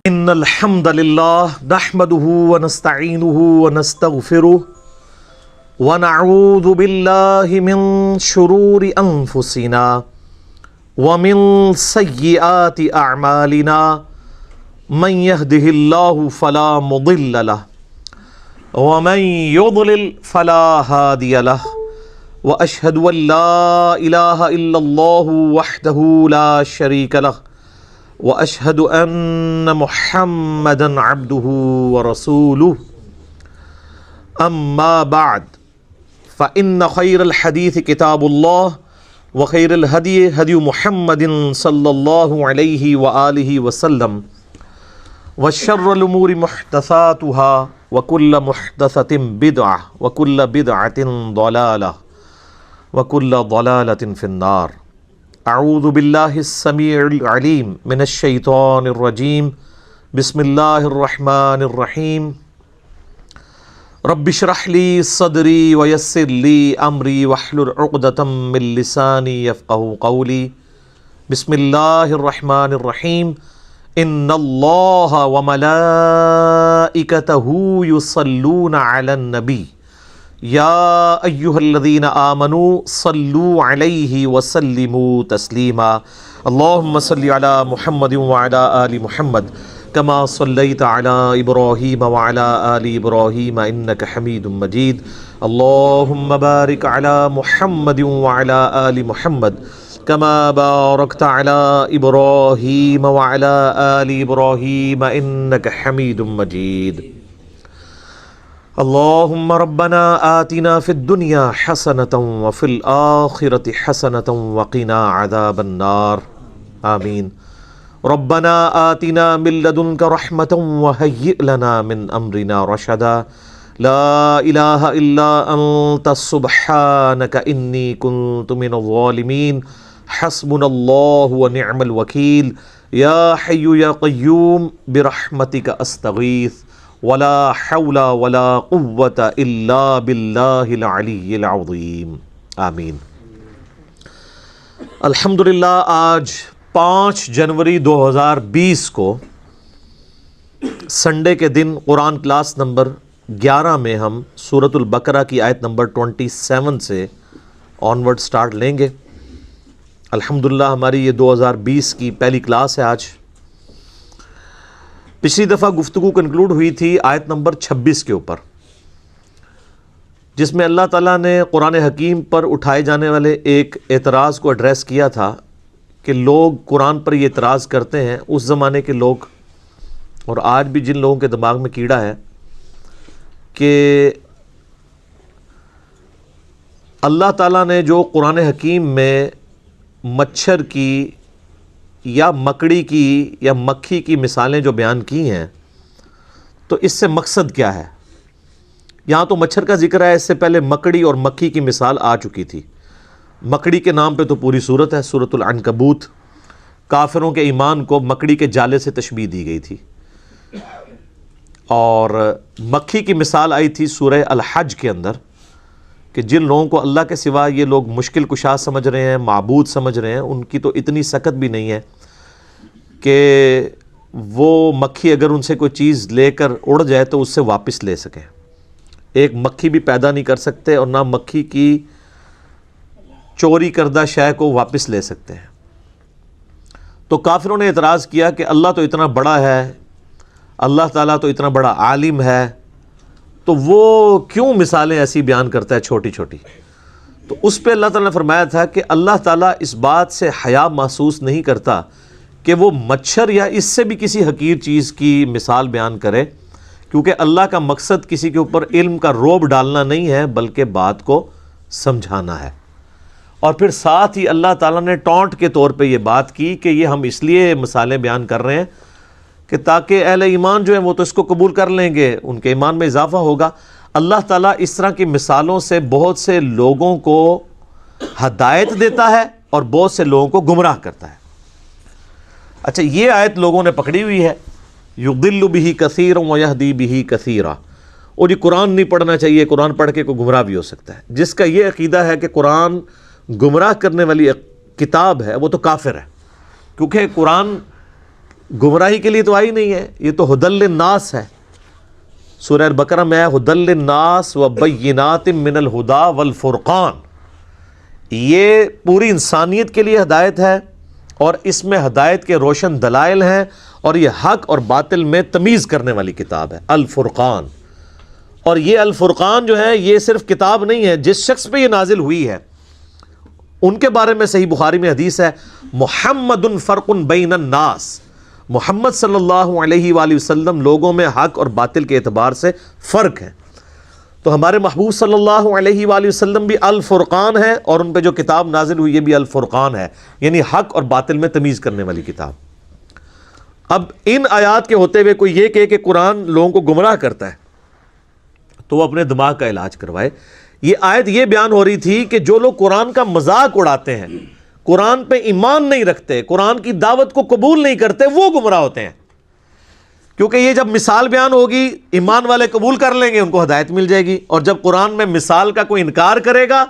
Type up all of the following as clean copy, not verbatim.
ان الحمد للہ نحمده ونستعینه ونستغفره ونعوذ باللہ من شرور انفسنا ومن سیئات اعمالنا من يهده اللہ فلا مضل له ومن يضلل فلا هادی له واشهد ان لا الہ الا اللہ وحدہ لا شریک له واشهد ان محمدا عبده ورسوله اما بعد فان خير الحديث كتاب الله وخير الهدي هدي محمد صلى الله عليه واله وسلم وشر الامور محدثاتها وكل محدثة بدعة وكل بدعة ضلالة وكل ضلالة في النار. اعوذ باللہ السمیع العلیم من الشیطان الرجیم. بسم اللہ الرحمن الرحیم. رب اشرح لی صدری ویسر لی امری واحلل عقدۃ من لسانی یفقہوا قولی. بسم اللہ الرحمن الرحیم. ان اللہ وملائکتہ یصلون علی النبی یا ایہا الذین آمنوا صلوا علیہ وسلموا تسلیما. اللہم صلی علی محمد وعلی آل محمد کما صلیت علی ابراہیم وعلی آل ابراہیم انک حمید مجید. اللہم بارک علی محمد وعلی آل محمد کما بارکت علی ابراہیم وعلی آل ابراہیم انک حمید مجید. اللہم ربنا آتنا فی الدنیا حسنة وفی الآخرة حسنة وقنا عذاب النار. آمین. ربنا آتنا من لدنک رحمة وہیئ لنا من امرنا رشدا. لا الہ الا انت سبحانک انی کنت من الظالمین. حسبنا اللہ ونعم الوکیل. یا حی یا قیوم برحمتک استغیث ولا حول ولا قوة الا باللہ العلی العظیم. آمین. الحمدللہ آج 5 جنوری 2020 کو سنڈے کے دن قرآن کلاس نمبر 11 میں ہم سورۃ البقرہ کی آیت نمبر 27 سے آنورڈ سٹارٹ لیں گے. الحمدللہ ہماری یہ 2020 کی پہلی کلاس ہے آج. پچھلی دفعہ گفتگو کنکلوڈ ہوئی تھی آیت نمبر 26 کے اوپر، جس میں اللہ تعالیٰ نے قرآن حکیم پر اٹھائے جانے والے ایک اعتراض کو ایڈریس کیا تھا کہ لوگ قرآن پر یہ اعتراض کرتے ہیں، اس زمانے کے لوگ اور آج بھی جن لوگوں کے دماغ میں کیڑا ہے، کہ اللہ تعالیٰ نے جو قرآن حکیم میں مچھر کی یا مکڑی کی یا مکھی کی مثالیں جو بیان کی ہیں، تو اس سے مقصد کیا ہے؟ یہاں تو مچھر کا ذکر ہے، اس سے پہلے مکڑی اور مکھی کی مثال آ چکی تھی. مکڑی کے نام پہ تو پوری سورت ہے، سورۃ العنکبوت. کافروں کے ایمان کو مکڑی کے جالے سے تشبیہ دی گئی تھی. اور مکھی کی مثال آئی تھی سورہ الحج کے اندر، کہ جن لوگوں کو اللہ کے سوا یہ لوگ مشکل کشا سمجھ رہے ہیں، معبود سمجھ رہے ہیں، ان کی تو اتنی سکت بھی نہیں ہے کہ وہ مکھی اگر ان سے کوئی چیز لے کر اڑ جائے تو اس سے واپس لے سکیں. ایک مکھی بھی پیدا نہیں کر سکتے اور نہ مکھی کی چوری کردہ شے کو واپس لے سکتے ہیں. تو کافروں نے اعتراض کیا کہ اللہ تو اتنا بڑا ہے، اللہ تعالیٰ تو اتنا بڑا عالم ہے، تو وہ کیوں مثالیں ایسی بیان کرتا ہے چھوٹی چھوٹی؟ تو اس پہ اللہ تعالیٰ نے فرمایا تھا کہ اللہ تعالیٰ اس بات سے حیا محسوس نہیں کرتا کہ وہ مچھر یا اس سے بھی کسی حقیر چیز کی مثال بیان کرے، کیونکہ اللہ کا مقصد کسی کے اوپر علم کا روب ڈالنا نہیں ہے بلکہ بات کو سمجھانا ہے. اور پھر ساتھ ہی اللہ تعالیٰ نے ٹونٹ کے طور پہ یہ بات کی کہ یہ ہم اس لیے مثالیں بیان کر رہے ہیں کہ تاکہ اہل ایمان جو ہیں وہ تو اس کو قبول کر لیں گے، ان کے ایمان میں اضافہ ہوگا. اللہ تعالیٰ اس طرح کی مثالوں سے بہت سے لوگوں کو ہدایت دیتا ہے اور بہت سے لوگوں کو گمراہ کرتا ہے. اچھا، یہ آیت لوگوں نے پکڑی ہوئی ہے، یضل بہ کثیر ویہدی بہ کثیرا. اور یہ قرآن نہیں پڑھنا چاہیے، قرآن پڑھ کے کوئی گمراہ بھی ہو سکتا ہے. جس کا یہ عقیدہ ہے کہ قرآن گمراہ کرنے والی کتاب ہے وہ تو کافر ہے، کیونکہ قرآن گمراہی کے لیے تو آئی نہیں ہے، یہ تو ہدی للناس ہے۔ سورہ البقرہ میں ہے ہدی للناس وبینات من الہدی والفرقان، یہ پوری انسانیت کے لیے ہدایت ہے اور اس میں ہدایت کے روشن دلائل ہیں، اور یہ حق اور باطل میں تمیز کرنے والی کتاب ہے الفرقان۔ اور یہ الفرقان جو ہے یہ صرف کتاب نہیں ہے، جس شخص پہ یہ نازل ہوئی ہے ان کے بارے میں صحیح بخاری میں حدیث ہے محمد فرق بین الناس، محمد صلی اللہ علیہ وآلہ وسلم لوگوں میں حق اور باطل کے اعتبار سے فرق ہے۔ تو ہمارے محبوب صلی اللہ علیہ وآلہ وسلم بھی الفرقان ہے، اور ان پہ جو کتاب نازل ہوئی یہ بھی الفرقان ہے، یعنی حق اور باطل میں تمیز کرنے والی کتاب۔ اب ان آیات کے ہوتے ہوئے کوئی یہ کہے کہ قرآن لوگوں کو گمراہ کرتا ہے تو وہ اپنے دماغ کا علاج کروائے۔ یہ آیت یہ بیان ہو رہی تھی کہ جو لوگ قرآن کا مذاق اڑاتے ہیں، قرآن پہ ایمان نہیں رکھتے، قرآن کی دعوت کو قبول نہیں کرتے، وہ گمراہ ہوتے ہیں، کیونکہ یہ جب مثال بیان ہوگی ایمان والے قبول کر لیں گے، ان کو ہدایت مل جائے گی، اور جب قرآن میں مثال کا کوئی انکار کرے گا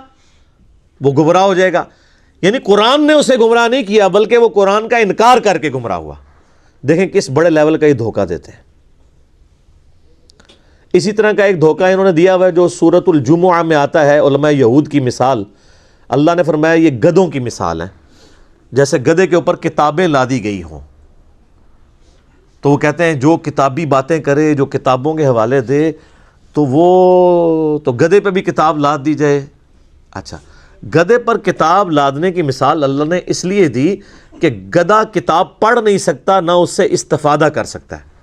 وہ گمراہ ہو جائے گا۔ یعنی قرآن نے اسے گمراہ نہیں کیا بلکہ وہ قرآن کا انکار کر کے گمراہ ہوا۔ دیکھیں کس بڑے لیول کا یہ دھوکہ دیتے ہیں۔ اسی طرح کا ایک دھوکہ انہوں نے دیا ہوا ہے جو سورۃ الجمعہ میں آتا ہے، علماء یہود کی مثال، اللہ نے فرمایا یہ گدھوں کی مثال ہے، جیسے گدھے کے اوپر کتابیں لادی گئی ہوں۔ تو وہ کہتے ہیں جو کتابی باتیں کرے، جو کتابوں کے حوالے دے، تو وہ تو گدھے پہ بھی کتاب لاد دی جائے۔ اچھا، گدھے پر کتاب لادنے کی مثال اللہ نے اس لیے دی کہ گدھا کتاب پڑھ نہیں سکتا، نہ اس سے استفادہ کر سکتا ہے۔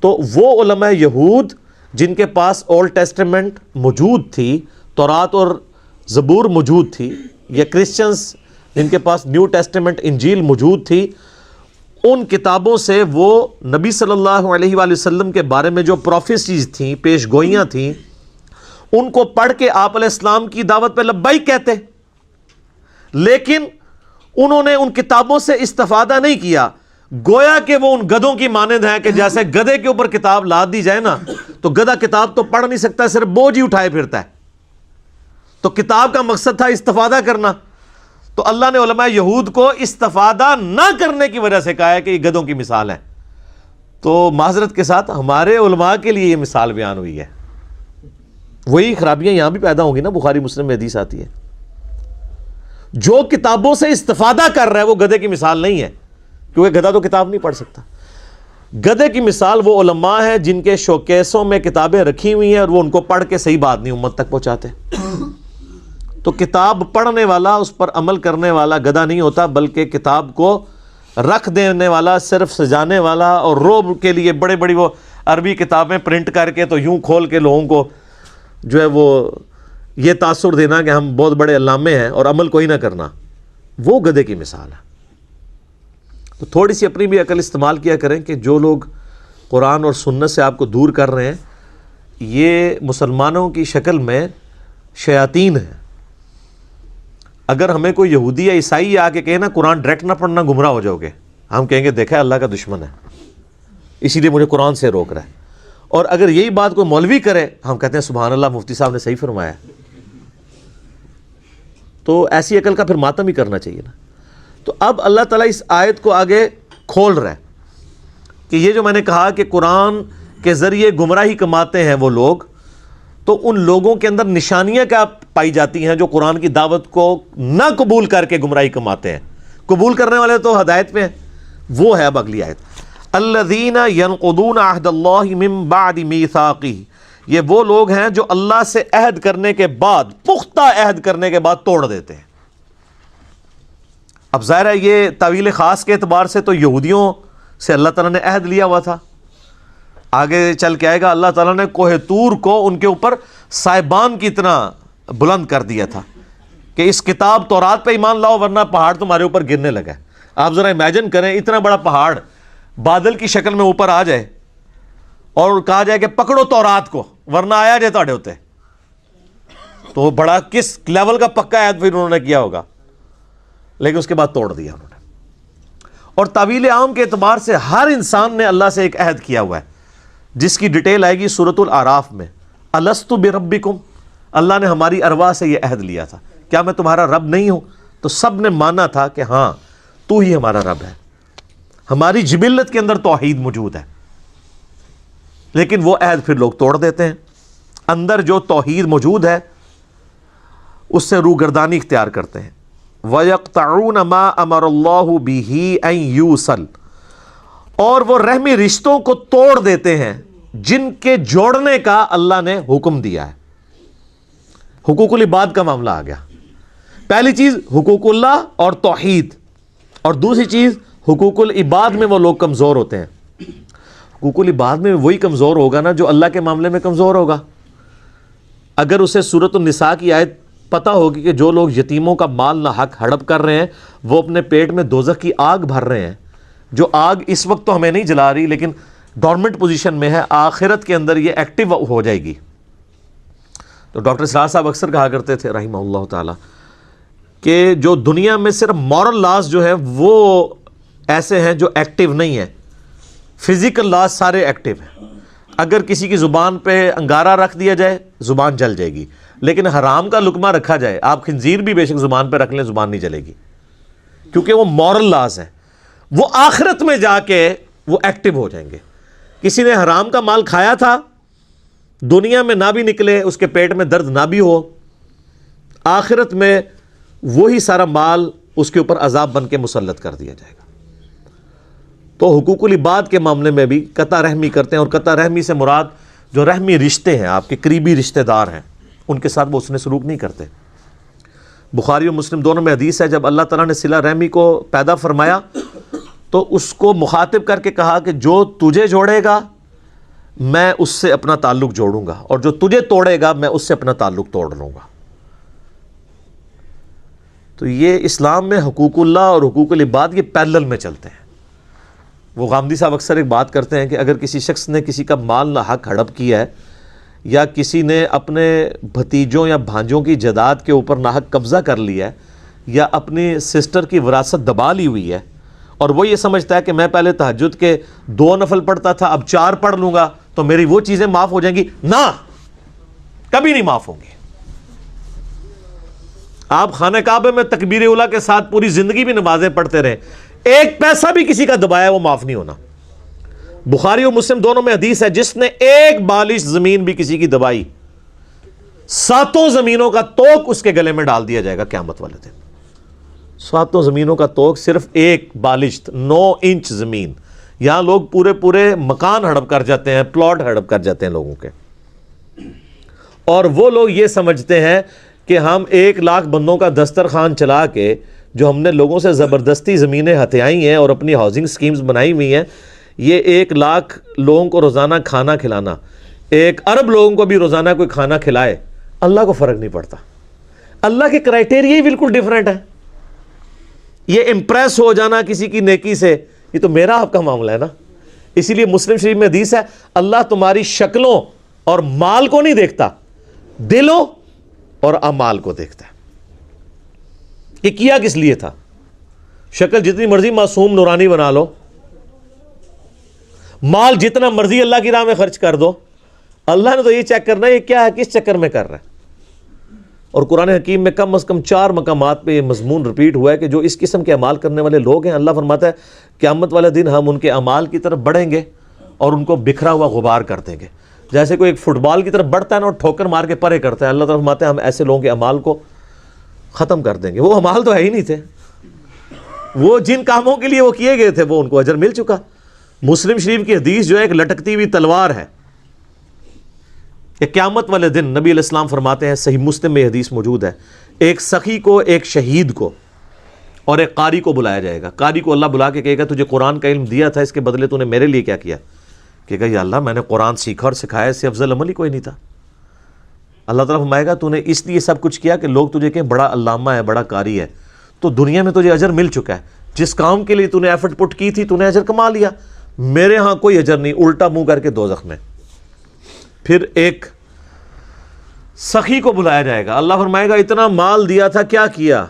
تو وہ علماء یہود جن کے پاس اولڈ ٹیسٹمنٹ موجود تھی، تورات اور زبور موجود تھی، یا کرسچنز جن کے پاس نیو ٹیسٹمنٹ انجیل موجود تھی، ان کتابوں سے وہ نبی صلی اللہ علیہ وآلہ وسلم کے بارے میں جو پروفیسیز تھیں، پیش گوئیاں تھیں، ان کو پڑھ کے آپ علیہ السلام کی دعوت پہ لبیک کہتے، لیکن انہوں نے ان کتابوں سے استفادہ نہیں کیا، گویا کہ وہ ان گدھوں کی مانند ہیں کہ جیسے گدھے کے اوپر کتاب لاد دی جائے نا، تو گدھا کتاب تو پڑھ نہیں سکتا، صرف بوجھ ہی اٹھائے پھرتا ہے۔ تو کتاب کا مقصد تھا استفادہ کرنا، تو اللہ نے علماء یہود کو استفادہ نہ کرنے کی وجہ سے کہا ہے کہ یہ گدھوں کی مثال ہے۔ تو معذرت کے ساتھ ہمارے علماء کے لیے یہ مثال بیان ہوئی ہے، وہی خرابیاں یہاں بھی پیدا ہوں گی نا۔ بخاری مسلم میں حدیث آتی ہے جو کتابوں سے استفادہ کر رہا ہے وہ گدھے کی مثال نہیں ہے، کیونکہ گدھا تو کتاب نہیں پڑھ سکتا۔ گدھے کی مثال وہ علماء ہیں جن کے شوکیسوں میں کتابیں رکھی ہوئی ہیں اور وہ ان کو پڑھ کے صحیح بات نہیں امت تک پہنچاتے۔ تو کتاب پڑھنے والا، اس پر عمل کرنے والا گدھا نہیں ہوتا، بلکہ کتاب کو رکھ دینے والا، صرف سجانے والا، اور روب کے لیے بڑے بڑی وہ عربی کتابیں پرنٹ کر کے تو یوں کھول کے لوگوں کو جو ہے وہ یہ تاثر دینا کہ ہم بہت بڑے علامے ہیں اور عمل کوئی نہ کرنا، وہ گدھے کی مثال ہے۔ تو تھوڑی سی اپنی بھی عقل استعمال کیا کریں کہ جو لوگ قرآن اور سنت سے آپ کو دور کر رہے ہیں یہ مسلمانوں کی شکل میں شیاطین ہیں۔ اگر ہمیں کوئی یہودی یا عیسائی آ کے کہے نا قرآن ڈائریکٹ نہ پڑھنا گمراہ ہو جاؤ گے، ہم کہیں گے دیکھا اللہ کا دشمن ہے اسی لیے مجھے قرآن سے روک رہا ہے۔ اور اگر یہی بات کوئی مولوی کرے ہم کہتے ہیں سبحان اللہ، مفتی صاحب نے صحیح فرمایا۔ تو ایسی عقل کا پھر ماتم ہی کرنا چاہیے نا۔ تو اب اللہ تعالیٰ اس آیت کو آگے کھول رہا ہے کہ یہ جو میں نے کہا کہ قرآن کے ذریعے گمراہی کماتے ہیں وہ لوگ، تو ان لوگوں کے اندر نشانیاں کیا پائی جاتی ہیں جو قرآن کی دعوت کو نہ قبول کر کے گمراہی کماتے ہیں؟ قبول کرنے والے تو ہدایت پہ ہیں، وہ ہے اب اگلی آیت، الذین ینقضون عہد اللہ من بعد میثاقہ، یہ وہ لوگ ہیں جو اللہ سے عہد کرنے کے بعد، پختہ عہد کرنے کے بعد توڑ دیتے ہیں۔ اب ظاہر ہے یہ تعویل خاص کے اعتبار سے تو یہودیوں سے اللہ تعالیٰ نے عہد لیا ہوا تھا، آگے چل کے آئے گا اللہ تعالیٰ نے کوہ طور کو ان کے اوپر سائبان کی طرح بلند کر دیا تھا کہ اس کتاب تورات پہ ایمان لاؤ ورنہ پہاڑ تمہارے اوپر گرنے لگا ہے۔ آپ ذرا امیجن کریں اتنا بڑا پہاڑ بادل کی شکل میں اوپر آ جائے اور کہا جائے کہ پکڑو تورات کو ورنہ آیا جائے تھوڑے ہوتے، تو بڑا کس لیول کا پکا عہد پھر انہوں نے کیا ہوگا، لیکن اس کے بعد توڑ دیا انہوں نے۔ اور تعویل عام کے اعتبار سے ہر انسان نے اللہ سے ایک عہد کیا ہوا ہے جس کی ڈیٹیل آئے گی سورۃ الاعراف میں، الستُ بربکم، اللہ نے ہماری ارواح سے یہ عہد لیا تھا، کیا میں تمہارا رب نہیں ہوں؟ تو سب نے مانا تھا کہ ہاں تو ہی ہمارا رب ہے، ہماری جبلت کے اندر توحید موجود ہے، لیکن وہ عہد پھر لوگ توڑ دیتے ہیں. اندر جو توحید موجود ہے اس سے روگردانی اختیار کرتے ہیں. وَيَقْطَعُونَ مَا أَمَرَ اللَّهُ بِهِ أَن يُوصَلَ، اور وہ رحمی رشتوں کو توڑ دیتے ہیں جن کے جوڑنے کا اللہ نے حکم دیا ہے. حقوق العباد کا معاملہ آ گیا. پہلی چیز حقوق اللہ اور توحید، اور دوسری چیز حقوق العباد میں وہ لوگ کمزور ہوتے ہیں. حقوق العباد میں وہی کمزور ہوگا نا جو اللہ کے معاملے میں کمزور ہوگا. اگر اسے سورۃ النساء کی آیت پتہ ہوگی کہ جو لوگ یتیموں کا مال نہ حق ہڑپ کر رہے ہیں وہ اپنے پیٹ میں دوزخ کی آگ بھر رہے ہیں، جو آگ اس وقت تو ہمیں نہیں جلا رہی لیکن ڈورمنٹ پوزیشن میں ہے، آخرت کے اندر یہ ایکٹیو ہو جائے گی. تو ڈاکٹر اسرار صاحب اکثر کہا کرتے تھے رحمہ اللہ تعالی کہ جو دنیا میں صرف مورل لاز جو ہے وہ ایسے ہیں جو ایکٹیو نہیں ہیں، فزیکل لاز سارے ایکٹیو ہیں. اگر کسی کی زبان پہ انگارہ رکھ دیا جائے زبان جل جائے گی، لیکن حرام کا لقمہ رکھا جائے، آپ خنزیر بھی بے شک زبان پہ رکھ لیں زبان نہیں جلے گی، کیونکہ وہ مورل لاز ہیں. وہ آخرت میں جا کے وہ ایکٹیو ہو جائیں گے. کسی نے حرام کا مال کھایا تھا، دنیا میں نہ بھی نکلے، اس کے پیٹ میں درد نہ بھی ہو، آخرت میں وہی سارا مال اس کے اوپر عذاب بن کے مسلط کر دیا جائے گا. تو حقوق العباد کے معاملے میں بھی قطع رحمی کرتے ہیں، اور قطع رحمی سے مراد جو رحمی رشتے ہیں، آپ کے قریبی رشتہ دار ہیں، ان کے ساتھ وہ اس نے سلوک نہیں کرتے. بخاری و مسلم دونوں میں حدیث ہے، جب اللہ تعالیٰ نے صلہ رحمی کو پیدا فرمایا تو اس کو مخاطب کر کے کہا کہ جو تجھے جوڑے گا میں اس سے اپنا تعلق جوڑوں گا، اور جو تجھے توڑے گا میں اس سے اپنا تعلق توڑ لوں گا. تو یہ اسلام میں حقوق اللہ اور حقوق العباد یہ پیرلل میں چلتے ہیں. وہ غامدی صاحب اکثر ایک بات کرتے ہیں کہ اگر کسی شخص نے کسی کا مال نہ حق ہڑپ کیا ہے، یا کسی نے اپنے بھتیجوں یا بھانجوں کی جائیداد کے اوپر ناحق قبضہ کر لیا ہے، یا اپنی سسٹر کی وراثت دبا لی ہوئی ہے، اور وہ یہ سمجھتا ہے کہ میں پہلے تہجد کے 2 نفل پڑھتا تھا اب 4 پڑھ لوں گا تو میری وہ چیزیں معاف ہو جائیں گی، نہ، کبھی نہیں معاف ہوں گی. آپ خانہ کعبہ میں تکبیر اولیٰ کے ساتھ پوری زندگی بھی نمازیں پڑھتے رہے، ایک پیسہ بھی کسی کا دبایا وہ معاف نہیں ہونا. بخاری و مسلم دونوں میں حدیث ہے، جس نے ایک بالش زمین بھی کسی کی دبائی 7 زمینوں کا توق اس کے گلے میں ڈال دیا جائے گا قیامت والے دن. 7 زمینوں کا توق صرف ایک بالش 9 انچ زمین. یہاں لوگ پورے مکان ہڑپ کر جاتے ہیں، پلاٹ ہڑپ کر جاتے ہیں لوگوں کے، اور وہ لوگ یہ سمجھتے ہیں کہ ہم 1 لاکھ بندوں کا دسترخوان چلا کے جو ہم نے لوگوں سے زبردستی زمینیں ہتھیائی ہیں اور اپنی ہاؤسنگ سکیمز بنائی ہوئی ہیں، یہ 1 لاکھ لوگوں کو روزانہ کھانا کھلانا، 1 ارب لوگوں کو بھی روزانہ کوئی کھانا کھلائے، اللہ کو فرق نہیں پڑتا. اللہ کے کرائٹیریا ہی بالکل ڈیفرنٹ ہے. یہ امپریس ہو جانا کسی کی نیکی سے، یہ تو میرا آپ کا معاملہ ہے نا. اسی لیے مسلم شریف میں حدیث ہے، اللہ تمہاری شکلوں اور مال کو نہیں دیکھتا، دلوں اور اعمال کو دیکھتا ہے. یہ کیا کس لیے تھا؟ شکل جتنی مرضی معصوم نورانی بنا لو، مال جتنا مرضی اللہ کی راہ میں خرچ کر دو، اللہ نے تو یہ چیک کرنا ہے یہ کیا ہے، کس چکر میں کر رہا ہے. اور قرآن حکیم میں کم از کم 4 مقامات پہ یہ مضمون ریپیٹ ہوا ہے کہ جو اس قسم کے اعمال کرنے والے لوگ ہیں، اللہ فرماتا ہے قیامت والے دن ہم ان کے اعمال کی طرف بڑھیں گے اور ان کو بکھرا ہوا غبار کر دیں گے. جیسے کوئی ایک فٹ بال کی طرف بڑھتا ہے نا اور ٹھوکر مار کے پرے کرتا ہے، اللہ تعالیٰ فرماتے ہیں ہم ایسے لوگوں کے اعمال کو ختم کر دیں گے. وہ اعمال تو ہے ہی نہیں تھے، وہ جن کاموں کے لیے وہ کیے گئے تھے وہ ان کو اجر مل چکا. مسلم شریف کی حدیث جو ہے ایک لٹکتی ہوئی تلوار ہے کہ قیامت والے دن نبی علیہ السلام فرماتے ہیں، صحیح مسلم میں حدیث موجود ہے، ایک سخی کو، ایک شہید کو اور ایک قاری کو بلایا جائے گا. قاری کو اللہ بلا کے کہے گا تجھے قرآن کا علم دیا تھا، اس کے بدلے تو نے میرے لیے کیا کیا؟ کہے گا یا اللہ میں نے قرآن سیکھا اور سکھایا، اس سے افضل عمل ہی کوئی نہیں تھا. اللہ تعالیٰ فرمائے گا تو نے اس لیے سب کچھ کیا کہ لوگ تجھے کہیں بڑا علامہ ہے، بڑا قاری ہے، تو دنیا میں تجھے اجر مل چکا ہے، جس کام کے لیے تو نے ایفرٹ پٹ کی تھی تو نے اجر کما لیا، میرے ہاں کوئی اجر نہیں، الٹا منہ کر کے دوزخ میں. پھر ایک سخی کو بلایا جائے گا، اللہ فرمائے گا اتنا مال دیا تھا کیا کیا؟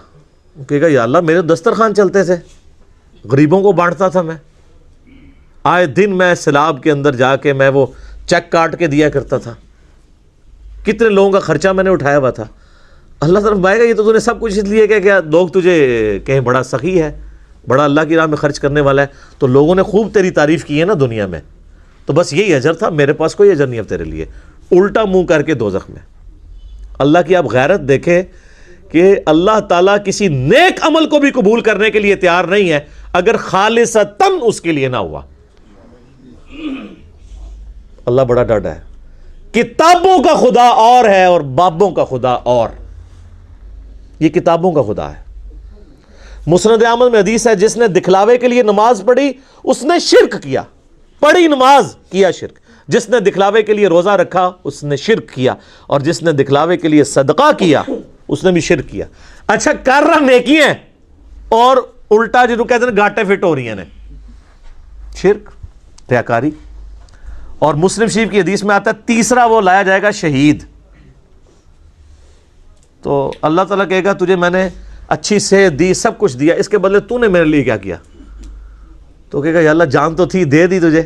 کہے گا یا اللہ میرے دسترخوان چلتے تھے، غریبوں کو بانٹتا تھا، میں آئے دن میں سیلاب کے اندر جا کے میں وہ چیک کاٹ کے دیا کرتا تھا، کتنے لوگوں کا خرچہ میں نے اٹھایا ہوا تھا. اللہ تعالیٰ فرمائے گا یہ تو نے سب کچھ اس لیے کہ کیا لوگ تجھے کہیں بڑا سخی ہے، بڑا اللہ کی راہ میں خرچ کرنے والا ہے, تو لوگوں نے خوب تیری تعریف کی ہے نا دنیا میں, تو بس یہی اجر تھا, میرے پاس کوئی اجر نہیں اب تیرے لیے. الٹا منہ کر کے دوزخ میں. اللہ کی آپ غیرت دیکھیں کہ اللہ تعالیٰ کسی نیک عمل کو بھی قبول کرنے کے لیے تیار نہیں ہے اگر خالصتاً اس کے لیے نہ ہوا. اللہ بڑا ڈاڈا ہے. کتابوں کا خدا اور ہے اور بابوں کا خدا اور. یہ کتابوں کا خدا ہے. مسند احمد میں حدیث ہے, جس نے دکھلاوے کے لیے نماز پڑھی اس نے شرک کیا. پڑھی نماز, کیا شرک. جس نے دکھلاوے کے لیے روزہ رکھا اس نے شرک کیا, اور جس نے دکھلاوے کے لیے صدقہ کیا اس نے بھی شرک کیا. اچھا کر رہا نیکی ہے اور الٹا جنہوں کہتے ہیں گاٹے فٹ ہو رہی ہیں, شرک, ریاکاری. اور مسلم شریف کی حدیث میں آتا ہے تیسرا وہ لایا جائے گا شہید. تو اللہ تعالیٰ کہے گا تجھے میں نے اچھی صحت دی, سب کچھ دیا, اس کے بدلے تو نے میرے لیے کیا کیا؟ تو کہے گا یا اللہ جان تو تھی, دے دی تجھے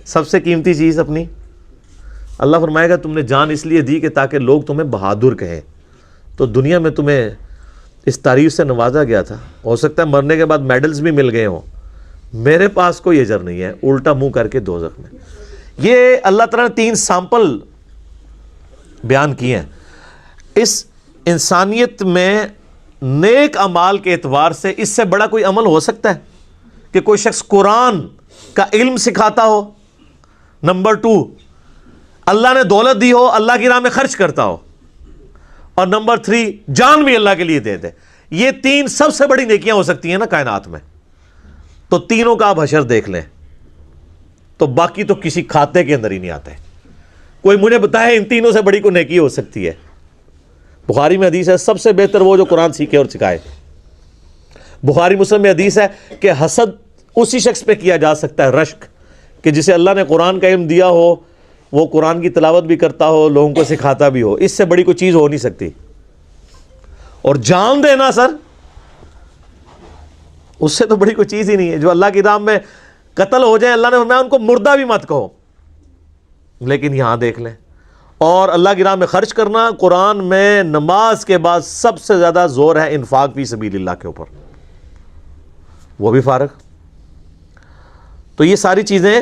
سب سے قیمتی چیز اپنی. اللہ فرمائے گا تم نے جان اس لیے دی کہ تاکہ لوگ تمہیں بہادر کہیں, تو دنیا میں تمہیں اس تعریف سے نوازا گیا تھا, ہو سکتا ہے مرنے کے بعد میڈلز بھی مل گئے ہوں, میرے پاس کوئی اجر نہیں ہے. الٹا منہ کر کے دوزخ میں. یہ اللہ تعالیٰ نے 3 سیمپل بیان کیے ہیں. اس انسانیت میں نیک اعمال کے اعتبار سے اس سے بڑا کوئی عمل ہو سکتا ہے کہ کوئی شخص قرآن کا علم سکھاتا ہو, نمبر 2 اللہ نے دولت دی ہو, اللہ کی راہ میں خرچ کرتا ہو, اور نمبر 3 جان بھی اللہ کے لیے دے دے. یہ 3 سب سے بڑی نیکیاں ہو سکتی ہیں نا کائنات میں. تو تینوں کا آپ حشر دیکھ لیں تو باقی تو کسی کھاتے کے اندر ہی نہیں آتے. کوئی مجھے بتائے ان تینوں سے بڑی کوئی نیکی ہو سکتی ہے؟ بخاری میں حدیث ہے سب سے بہتر وہ جو قرآن سیکھے اور سکھائے. بخاری مسلم میں حدیث ہے کہ حسد اسی شخص پہ کیا جا سکتا ہے, رشک, کہ جسے اللہ نے قرآن کا علم دیا ہو, وہ قرآن کی تلاوت بھی کرتا ہو, لوگوں کو سکھاتا بھی ہو. اس سے بڑی کوئی چیز ہو نہیں سکتی. اور جان دینا سر, اس سے تو بڑی کوئی چیز ہی نہیں ہے. جو اللہ کی راہ میں قتل ہو جائیں, اللہ نے فرمایا ان کو مردہ بھی مت کہو. لیکن یہاں دیکھ لیں, اور اللہ کی راہ میں خرچ کرنا, قرآن میں نماز کے بعد سب سے زیادہ زور ہے انفاق فی سبیل اللہ کے اوپر, وہ بھی فارغ. تو یہ ساری چیزیں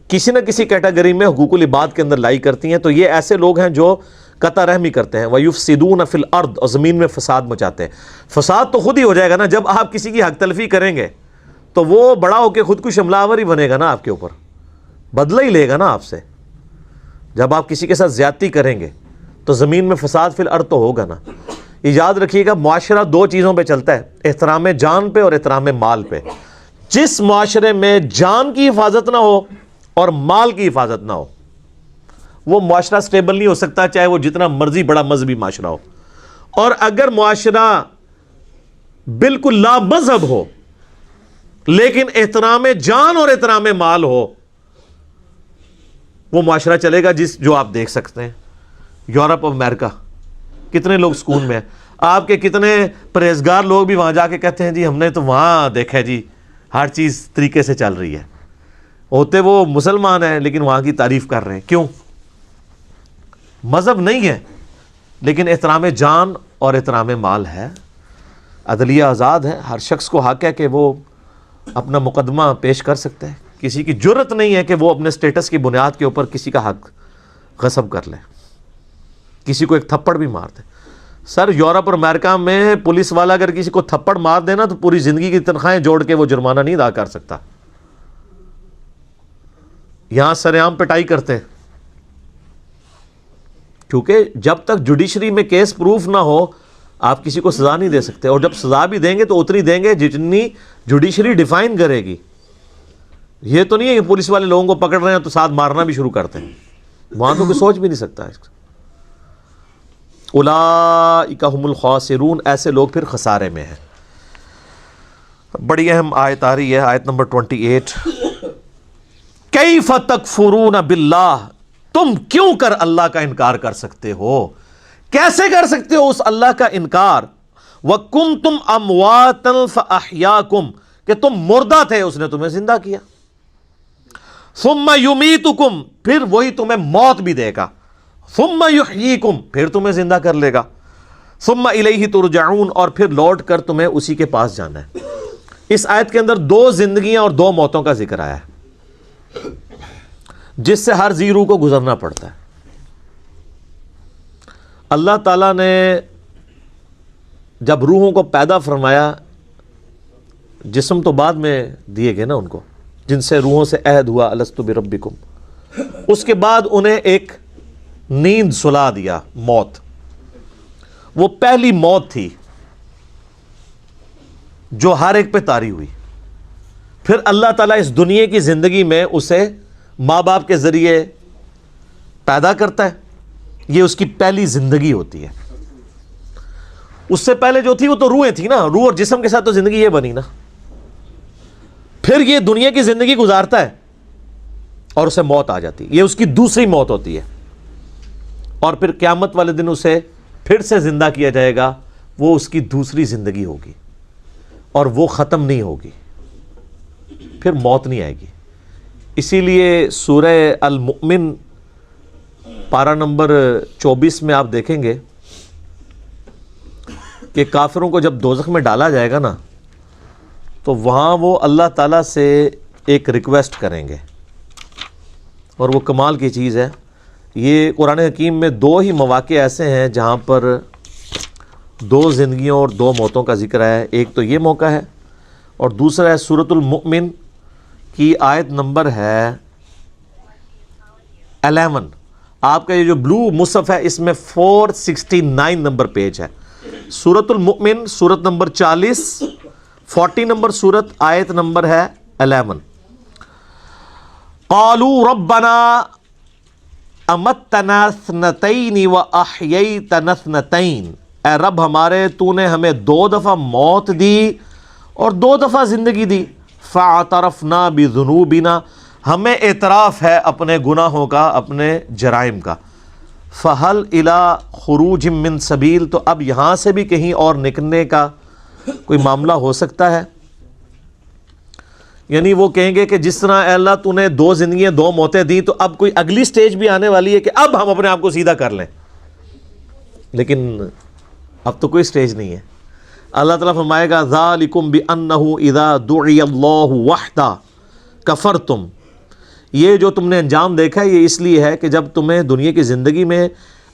کسی نہ کسی کیٹیگری میں حقوق العباد کے اندر لائی کرتی ہیں. تو یہ ایسے لوگ ہیں جو قطع رحمی کرتے ہیں. وَيُفْسِدُونَ فِي الْأَرْضِ, اور زمین میں فساد مچاتے ہیں. فساد تو خود ہی ہو جائے گا نا, جب آپ کسی کی حق تلفی کریں گے تو وہ بڑا ہو کے خود کو حملہ آور ہی بنے گا نا آپ کے اوپر, بدلہ ہی لے گا نا آپ سے. جب آپ کسی کے ساتھ زیادتی کریں گے تو زمین میں فساد فی الارض تو ہوگا نا. یہ یاد رکھیے گا, معاشرہ 2 چیزوں پہ چلتا ہے, احترام جان پہ اور احترام مال پہ. جس معاشرے میں جان کی حفاظت نہ ہو اور مال کی حفاظت نہ ہو, وہ معاشرہ سٹیبل نہیں ہو سکتا, چاہے وہ جتنا مرضی بڑا مذہبی معاشرہ ہو. اور اگر معاشرہ بالکل لا مذہب ہو لیکن احترام جان اور احترام مال ہو, وہ معاشرہ چلے گا جو آپ دیکھ سکتے ہیں. یورپ اور امریکہ, کتنے لوگ سکون میں ہیں. آپ کے کتنے پرہیزگار لوگ بھی وہاں جا کے کہتے ہیں جی ہم نے تو وہاں دیکھا ہے جی ہر چیز طریقے سے چل رہی ہے. ہوتے وہ مسلمان ہیں لیکن وہاں کی تعریف کر رہے ہیں. کیوں؟ مذہب نہیں ہے لیکن احترام جان اور احترام مال ہے. عدلیہ آزاد ہے, ہر شخص کو حق ہے کہ وہ اپنا مقدمہ پیش کر سکتا ہے. کسی کی جرت نہیں ہے کہ وہ اپنے سٹیٹس کی بنیاد کے اوپر کسی کا حق غصب کر لے, کسی کو ایک تھپڑ بھی مار دے. سر یورپ اور امریکہ میں پولیس والا اگر کسی کو تھپڑ مار دینا تو پوری زندگی کی تنخواہیں جوڑ کے وہ جرمانہ نہیں ادا کر سکتا. یہاں سرعام پٹائی کرتے ہیں کیونکہ جب تک جوڈیشری میں کیس پروف نہ ہو آپ کسی کو سزا نہیں دے سکتے. اور جب سزا بھی دیں گے تو اتنی دیں گے جتنی جوڈیشری ڈیفائن کرے گی. یہ تو نہیں ہے کہ پولیس والے لوگوں کو پکڑ رہے ہیں تو ساتھ مارنا بھی شروع کرتے ہیں, وہاں تو کوئی سوچ بھی نہیں سکتا. اولئک ھم الخاسرون, ایسے لوگ پھر خسارے میں ہیں. بڑی اہم آیت آ رہی ہے, آیت نمبر 28. کیف تکفرون باللہ, تم کیوں کر اللہ کا انکار کر سکتے ہو, کیسے کر سکتے ہو اس اللہ کا انکار. وکنتم امواتا فاحیاکم, کہ تم مردہ تھے اس نے تمہیں زندہ کیا. ثم یمیتکم, پھر وہی تمہیں موت بھی دے گا. ثم یحییکم, پھر تمہیں زندہ کر لے گا. ثم الیہ ترجعون, اور پھر لوٹ کر تمہیں اسی کے پاس جانا ہے. اس آیت کے اندر 2 زندگیاں اور 2 موتوں کا ذکر آیا ہے جس سے ہر ذی روح کو گزرنا پڑتا ہے۔ اللہ تعالیٰ نے جب روحوں کو پیدا فرمایا، جسم تو بعد میں دیے گئے نا ان کو، جن سے روحوں سے عہد ہوا الست بربکم، اس کے بعد انہیں ایک نیند سلا دیا، موت۔ وہ پہلی موت تھی جو ہر ایک پہ طاری ہوئی۔ پھر اللہ تعالیٰ اس دنیا کی زندگی میں اسے ماں باپ کے ذریعے پیدا کرتا ہے، یہ اس کی پہلی زندگی ہوتی ہے۔ اس سے پہلے جو تھی وہ تو روحیں تھی نا، روح اور جسم کے ساتھ تو زندگی یہ بنی نا۔ پھر یہ دنیا کی زندگی گزارتا ہے اور اسے موت آ جاتی ہے، یہ اس کی دوسری موت ہوتی ہے۔ اور پھر قیامت والے دن اسے پھر سے زندہ کیا جائے گا، وہ اس کی دوسری زندگی ہوگی اور وہ ختم نہیں ہوگی، پھر موت نہیں آئے گی۔ اسی لیے سورہ المؤمن پارہ نمبر 24 میں آپ دیکھیں گے کہ کافروں کو جب دوزخ میں ڈالا جائے گا نا، تو وہاں وہ اللہ تعالیٰ سے ایک ریکویسٹ کریں گے، اور وہ کمال کی چیز ہے۔ یہ قرآن حکیم میں 2 ہی مواقع ایسے ہیں جہاں پر 2 زندگیوں اور 2 موتوں کا ذکر ہے۔ ایک تو یہ موقع ہے، اور دوسرا ہے سورۃ المؤمن کی آیت نمبر ہے 11۔ آپ کا یہ جو بلو مصحف ہے اس میں 469 نمبر پیج ہے۔ سورۃ المؤمن، سورت نمبر 40، 40 نمبر سورت، آیت نمبر ہے 11۔ قالوا ربنا امتنا اثنتین واحییتنا اثنتین، اے رب ہمارے تو نے ہمیں 2 دفعہ موت دی اور 2 دفعہ زندگی دی۔ فاعترفنا بذنوبنا، ہمیں اعتراف ہے اپنے گناہوں کا، اپنے جرائم کا۔ فہل الی خروج من سبیل، تو اب یہاں سے بھی کہیں اور نکلنے کا کوئی معاملہ ہو سکتا ہے؟ یعنی وہ کہیں گے کہ جس طرح اے اللہ تو نے 2 زندگیاں 2 موتیں دی، تو اب کوئی اگلی سٹیج بھی آنے والی ہے کہ اب ہم اپنے آپ کو سیدھا کر لیں۔ لیکن اب تو کوئی سٹیج نہیں ہے۔ اللہ تعالیٰ فرمائے گا ذالکم بانہ اذا دعی اللہ وحدہ کفرتم، یہ جو تم نے انجام دیکھا ہے یہ اس لیے ہے کہ جب تمہیں دنیا کی زندگی میں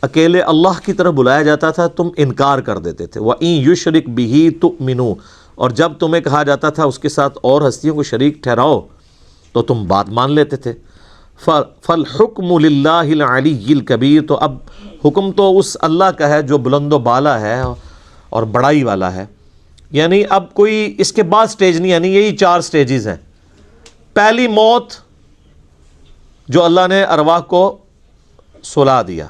اکیلے اللہ کی طرف بلایا جاتا تھا تم انکار کر دیتے تھے۔ وَإِن يُشْرِكْ بِهِ تُؤْمِنُوا، اور جب تمہیں کہا جاتا تھا اس کے ساتھ اور ہستیوں کو شریک ٹھہراؤ تو تم بات مان لیتے تھے۔ فَالْحُكْمُ لِلَّهِ الْعَلِيِّ الْكَبِيرِ، تو اب حکم تو اس اللہ کا ہے جو بلند و بالا ہے اور بڑائی والا ہے۔ یعنی اب کوئی اس کے بعد سٹیج نہیں، یعنی یہی 4 سٹیجز ہیں۔ پہلی موت جو اللہ نے ارواح کو سلا دیا،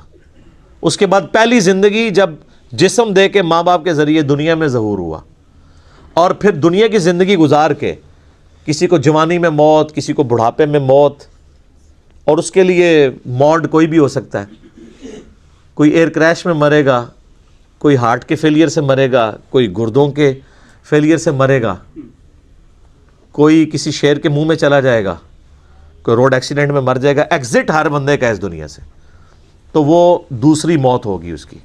اس کے بعد پہلی زندگی جب جسم دے کے ماں باپ کے ذریعے دنیا میں ظہور ہوا، اور پھر دنیا کی زندگی گزار کے کسی کو جوانی میں موت، کسی کو بڑھاپے میں موت، اور اس کے لیے موڈ کوئی بھی ہو سکتا ہے۔ کوئی ایئر کریش میں مرے گا، کوئی ہارٹ کے فیلئر سے مرے گا، کوئی گردوں کے فیلئر سے مرے گا، کوئی کسی شیر کے منہ میں چلا جائے گا، کوئی روڈ ایکسیڈنٹ میں مر جائے گا۔ ایگزٹ ہر بندے کا اس دنیا سے، تو وہ دوسری موت ہوگی اس کی۔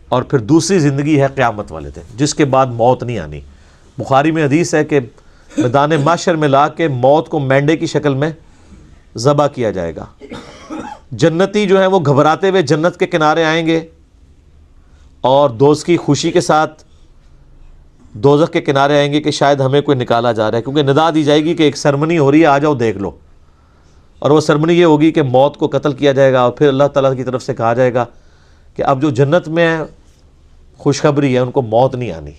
اور پھر دوسری زندگی ہے قیامت والے دن، جس کے بعد موت نہیں آنی۔ بخاری میں حدیث ہے کہ میدان محشر میں لا کے موت کو مینڈے کی شکل میں ذبح کیا جائے گا۔ جنتی جو ہیں وہ گھبراتے ہوئے جنت کے کنارے آئیں گے، اور دوست کی خوشی کے ساتھ دوزخ کے کنارے آئیں گے کہ شاید ہمیں کوئی نکالا جا رہا ہے، کیونکہ ندا دی جائے گی کہ ایک سرمنی ہو رہی ہے، آ جاؤ دیکھ لو۔ اور وہ سرمنی یہ ہوگی کہ موت کو قتل کیا جائے گا، اور پھر اللہ تعالیٰ کی طرف سے کہا جائے گا کہ اب جو جنت میں خوشخبری ہے ان کو موت نہیں آنی،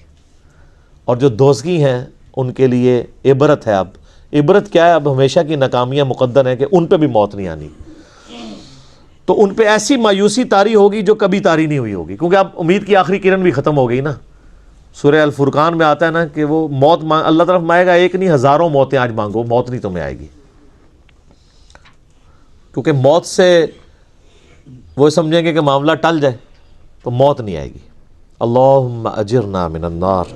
اور جو دوزخی ہیں ان کے لیے عبرت ہے۔ اب عبرت کیا ہے؟ اب ہمیشہ کی ناکامیاں مقدر ہیں کہ ان پہ بھی موت نہیں آنی۔ تو ان پہ ایسی مایوسی طاری ہوگی جو کبھی طاری نہیں ہوئی ہوگی، کیونکہ اب امید کی آخری کرن بھی ختم ہو گئی نا۔ سورہ الفرقان میں آتا ہے نا کہ وہ موت اللہ طرف مانگے گا، ایک نہیں ہزاروں موتیں آج مانگو، موت نہیں تمہیں آئے گی، کیونکہ موت سے وہ سمجھیں گے کہ معاملہ ٹل جائے، تو موت نہیں آئے گی۔ اللہم اجرنا من النار،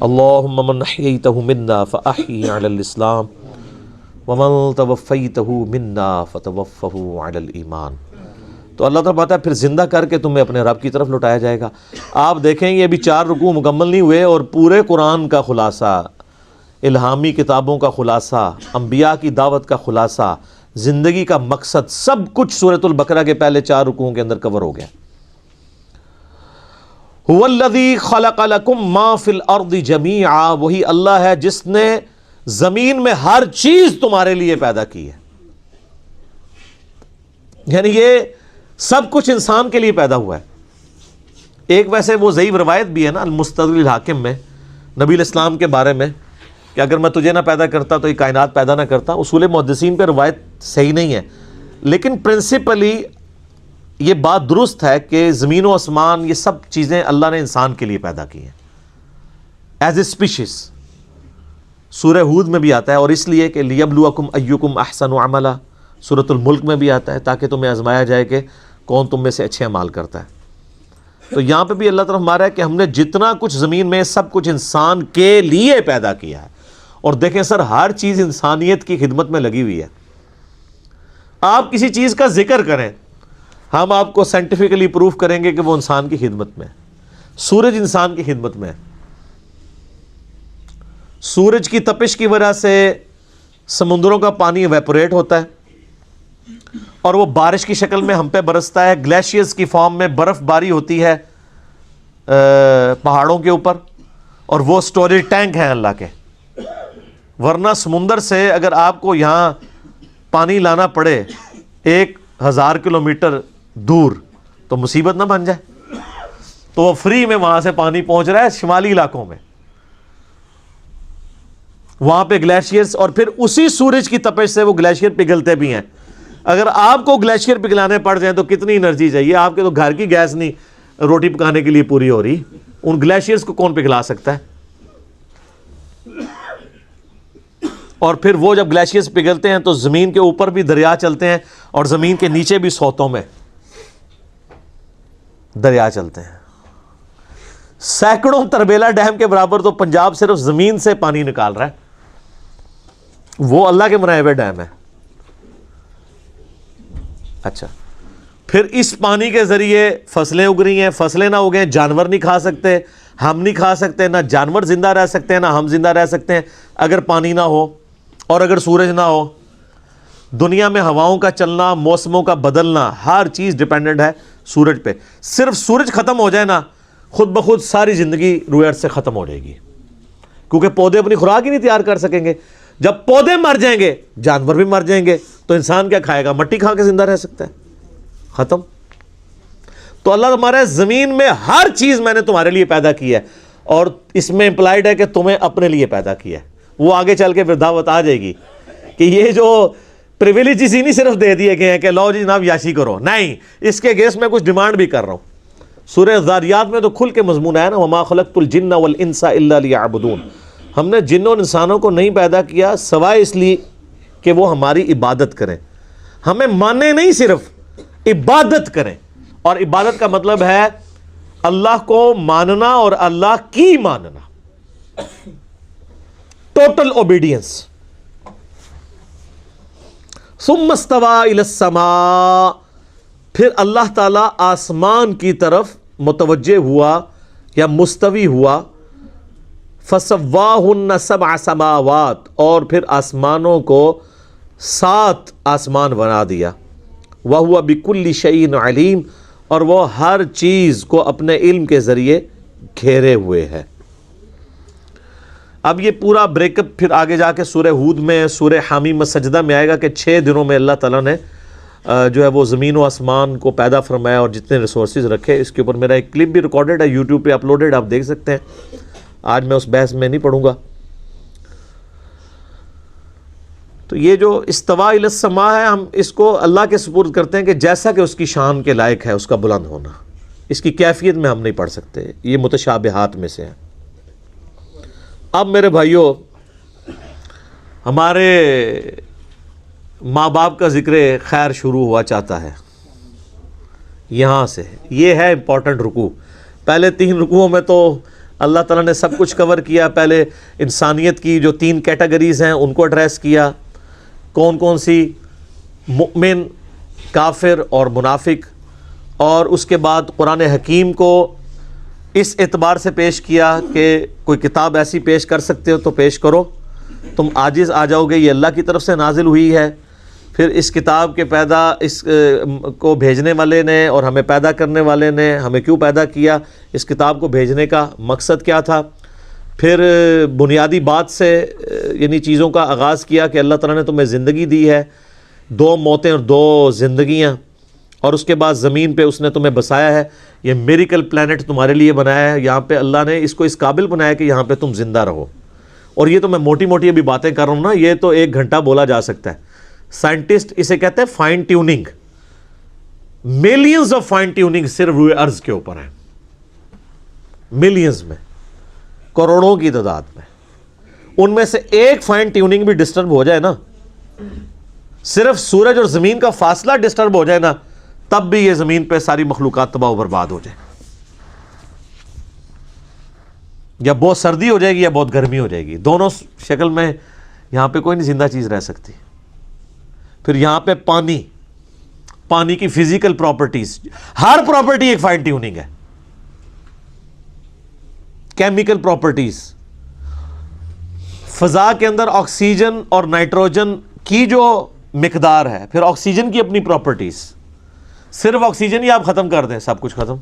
اللہم من احییتہ منا فاحیی علی الاسلام، ومن توفیتہ منا فتوفہ علی الایمان۔ تو اللہ تعالیٰ بتا ہے پھر زندہ کر کے تمہیں اپنے رب کی طرف لوٹایا جائے گا۔ آپ دیکھیں یہ ابھی 4 رکوع مکمل نہیں ہوئے اور پورے قرآن کا خلاصہ، الہامی کتابوں کا خلاصہ، انبیاء کی دعوت کا خلاصہ، زندگی کا مقصد، سب کچھ سورۃ البقرہ کے پہلے 4 رکوعوں کے اندر کور ہو گیا۔ هو الذی خلق لکم ما فی الارض جمیعا، وہی اللہ ہے جس نے زمین میں ہر چیز تمہارے لیے پیدا کی ہے، یعنی یہ سب کچھ انسان کے لیے پیدا ہوا ہے۔ ایک ویسے وہ ضعیف روایت بھی ہے نا المستدرک الحاکم میں نبی الاسلام کے بارے میں کہ اگر میں تجھے نہ پیدا کرتا تو یہ کائنات پیدا نہ کرتا۔ اصول محدثین پہ روایت صحیح نہیں ہے، لیکن پرنسپلی یہ بات درست ہے کہ زمین و آسمان یہ سب چیزیں اللہ نے انسان کے لیے پیدا کی ہیں ایز اے اسپیشیز۔ سورہ ہود میں بھی آتا ہے، اور اس لیے کہ لیبلوکم ایکم احسن عملا، سورۃ الملک میں بھی آتا ہے تاکہ تمہیں آزمایا جائے کہ کون تم میں سے اچھے اعمال کرتا ہے۔ تو یہاں پہ بھی اللہ تعالیٰ ہمارا ہے کہ ہم نے جتنا کچھ زمین میں سب کچھ انسان کے لیے پیدا کیا ہے، اور دیکھیں سر ہر چیز انسانیت کی خدمت میں لگی ہوئی ہے۔ آپ کسی چیز کا ذکر کریں، ہم آپ کو سائنٹیفکلی پروف کریں گے کہ وہ انسان کی خدمت میں ہے۔ سورج انسان کی خدمت میں ہے، سورج کی تپش کی وجہ سے سمندروں کا پانی ایویپوریٹ ہوتا ہے اور وہ بارش کی شکل میں ہم پہ برستا ہے، گلیشیئرز کی فارم میں برف باری ہوتی ہے پہاڑوں کے اوپر، اور وہ سٹوریج ٹینک ہیں اللہ کے۔ ورنہ سمندر سے اگر آپ کو یہاں پانی لانا پڑے 1000 کلومیٹر دور تو مصیبت نہ بن جائے۔ تو وہ فری میں وہاں سے پانی پہنچ رہا ہے شمالی علاقوں میں، وہاں پہ گلیشیئرز، اور پھر اسی سورج کی تپش سے وہ گلیشیئر پگھلتے بھی ہیں۔ اگر آپ کو گلیشیئر پگھلانے پڑ جائیں تو کتنی انرجی چاہیے؟ آپ کے تو گھر کی گیس نہیں روٹی پکانے کے لیے پوری ہو رہی، ان گلیشیئرز کو کون پگھلا سکتا ہے؟ اور پھر وہ جب گلیشیئرز پگھلتے ہیں تو زمین کے اوپر بھی دریا چلتے ہیں اور زمین کے نیچے بھی سوتوں میں دریا چلتے ہیں۔ سینکڑوں تربیلا ڈیم کے برابر تو پنجاب صرف زمین سے پانی نکال رہا ہے، وہ اللہ کے بنائے ہوئے ڈیم ہے۔ اچھا، پھر اس پانی کے ذریعے فصلیں اگ رہی ہیں، فصلیں نہ اگیں جانور نہیں کھا سکتے، ہم نہیں کھا سکتے، نہ جانور زندہ رہ سکتے ہیں نہ ہم زندہ رہ سکتے ہیں اگر پانی نہ ہو اور اگر سورج نہ ہو۔ دنیا میں ہواؤں کا چلنا، موسموں کا بدلنا، ہر چیز ڈیپینڈنٹ ہے سورج پہ۔ صرف سورج ختم ہو جائے نا، خود بخود ساری زندگی روئے ارض سے ختم ہو جائے گی، کیونکہ پودے اپنی خوراک ہی نہیں تیار کر سکیں گے۔ جب پودے مر جائیں گے جانور بھی مر جائیں گے، تو انسان کیا کھائے گا؟ مٹی کھا کے زندہ رہ سکتا ہے؟ ختم۔ تو اللہ ہمارا زمین میں ہر چیز میں نے تمہارے لیے پیدا کی ہے، اور اس میں امپلائڈ ہے کہ تمہیں اپنے لیے پیدا کیا ہے۔ وہ آگے چل کے پھر دعوت آ جائے گی کہ یہ جو پریویلیجز ہی نہیں صرف دے دیے گئے ہیں کہ لو جی جناب یاشی کرو، نہیں، اس کے اگینسٹ میں کچھ ڈیمانڈ بھی کر رہا ہوں۔ سورہ ذاریات میں تو کھل کے مضمون ہے نا، وما خلقت الجن والانس الا لیعبدون، ہم نے جنوں اور انسانوں کو نہیں پیدا کیا سوائے اس لیے کہ وہ ہماری عبادت کریں، ہمیں مانیں نہیں، صرف عبادت کریں۔ اور عبادت کا مطلب ہے اللہ کو ماننا اور اللہ کی ماننا، ٹوٹل اوبیڈینس۔ ثم استوى الى السماء، پھر اللہ تعالیٰ آسمان کی طرف متوجہ ہوا یا مستوی ہوا، فسواہن سبع سماوات، اور پھر آسمانوں کو 7 آسمان بنا دیا، وہو بکل شیء علیم، اور وہ ہر چیز کو اپنے علم کے ذریعے گھیرے ہوئے ہے۔ اب یہ پورا بریک اپ پھر آگے جا کے سورہ ہود میں، سورہ حامیم السجدہ میں آئے گا کہ 6 دنوں میں اللہ تعالیٰ نے جو ہے وہ زمین و آسمان کو پیدا فرمایا اور جتنے ریسورسز رکھے۔ اس کے اوپر میرا ایک کلپ بھی ریکارڈڈ ہے، یوٹیوب پہ اپلوڈڈ، آپ دیکھ سکتے ہیں۔ آج میں اس بحث میں نہیں پڑھوں گا۔ تو یہ جو استوا الی السماء ہے، ہم اس کو اللہ کے سپرد کرتے ہیں کہ جیسا کہ اس کی شان کے لائق ہے اس کا بلند ہونا، اس کی کیفیت میں ہم نہیں پڑھ سکتے، یہ متشابہات میں سے ہے۔ اب میرے بھائیوں، ہمارے ماں باپ کا ذکر خیر شروع ہوا چاہتا ہے یہاں سے۔ یہ ہے امپورٹنٹ رکوع۔ پہلے 3 رکوعوں میں تو اللہ تعالیٰ نے سب کچھ کور کیا۔ پہلے انسانیت کی جو 3 کیٹیگریز ہیں ان کو ایڈریس کیا، کون کون سی؟ مؤمن، کافر اور منافق۔ اور اس کے بعد قرآن حکیم کو اس اعتبار سے پیش کیا کہ کوئی کتاب ایسی پیش کر سکتے ہو تو پیش کرو، تم عاجز آ جاؤ گے، یہ اللہ کی طرف سے نازل ہوئی ہے۔ پھر اس کتاب کے اس کو بھیجنے والے نے اور ہمیں پیدا کرنے والے نے ہمیں کیوں پیدا کیا، اس کتاب کو بھیجنے کا مقصد کیا تھا۔ پھر بنیادی بات سے یعنی چیزوں کا آغاز کیا کہ اللہ تعالیٰ نے تمہیں زندگی دی ہے، 2 موتیں اور 2 زندگیاں، اور اس کے بعد زمین پہ اس نے تمہیں بسایا ہے، یہ میریکل پلانٹ تمہارے لیے بنایا ہے، یہاں پہ اللہ نے اس کو اس قابل بنایا کہ یہاں پہ تم زندہ رہو۔ اور یہ تو میں موٹی موٹی ابھی باتیں کر رہا ہوں نا، یہ تو 1 گھنٹہ بولا جا سکتا ہے۔ سائنٹسٹ اسے کہتے ہیں fine tuning, millions of fine tuning صرف روئے ارض کے اوپر ہیں، ملینز میں، کروڑوں کی تعداد میں، ان میں سے ایک فائن ٹیوننگ بھی ڈسٹرب ہو جائے نا، صرف سورج اور زمین کا فاصلہ ڈسٹرب ہو جائے نا، تب بھی یہ زمین پہ ساری مخلوقات تباہ و برباد ہو جائے، یا بہت سردی ہو جائے گی یا بہت گرمی ہو جائے گی، دونوں شکل میں یہاں پہ کوئی نہیں زندہ چیز رہ سکتی۔ پھر یہاں پہ پانی کی فزیکل پراپرٹیز، ہر پراپرٹی ایک فائن ٹیوننگ ہے، کیمیکل پراپرٹیز، فضا کے اندر آکسیجن اور نائٹروجن کی جو مقدار ہے، پھر آکسیجن کی اپنی پراپرٹیز، صرف آکسیجن ہی آپ ختم کر دیں سب کچھ ختم۔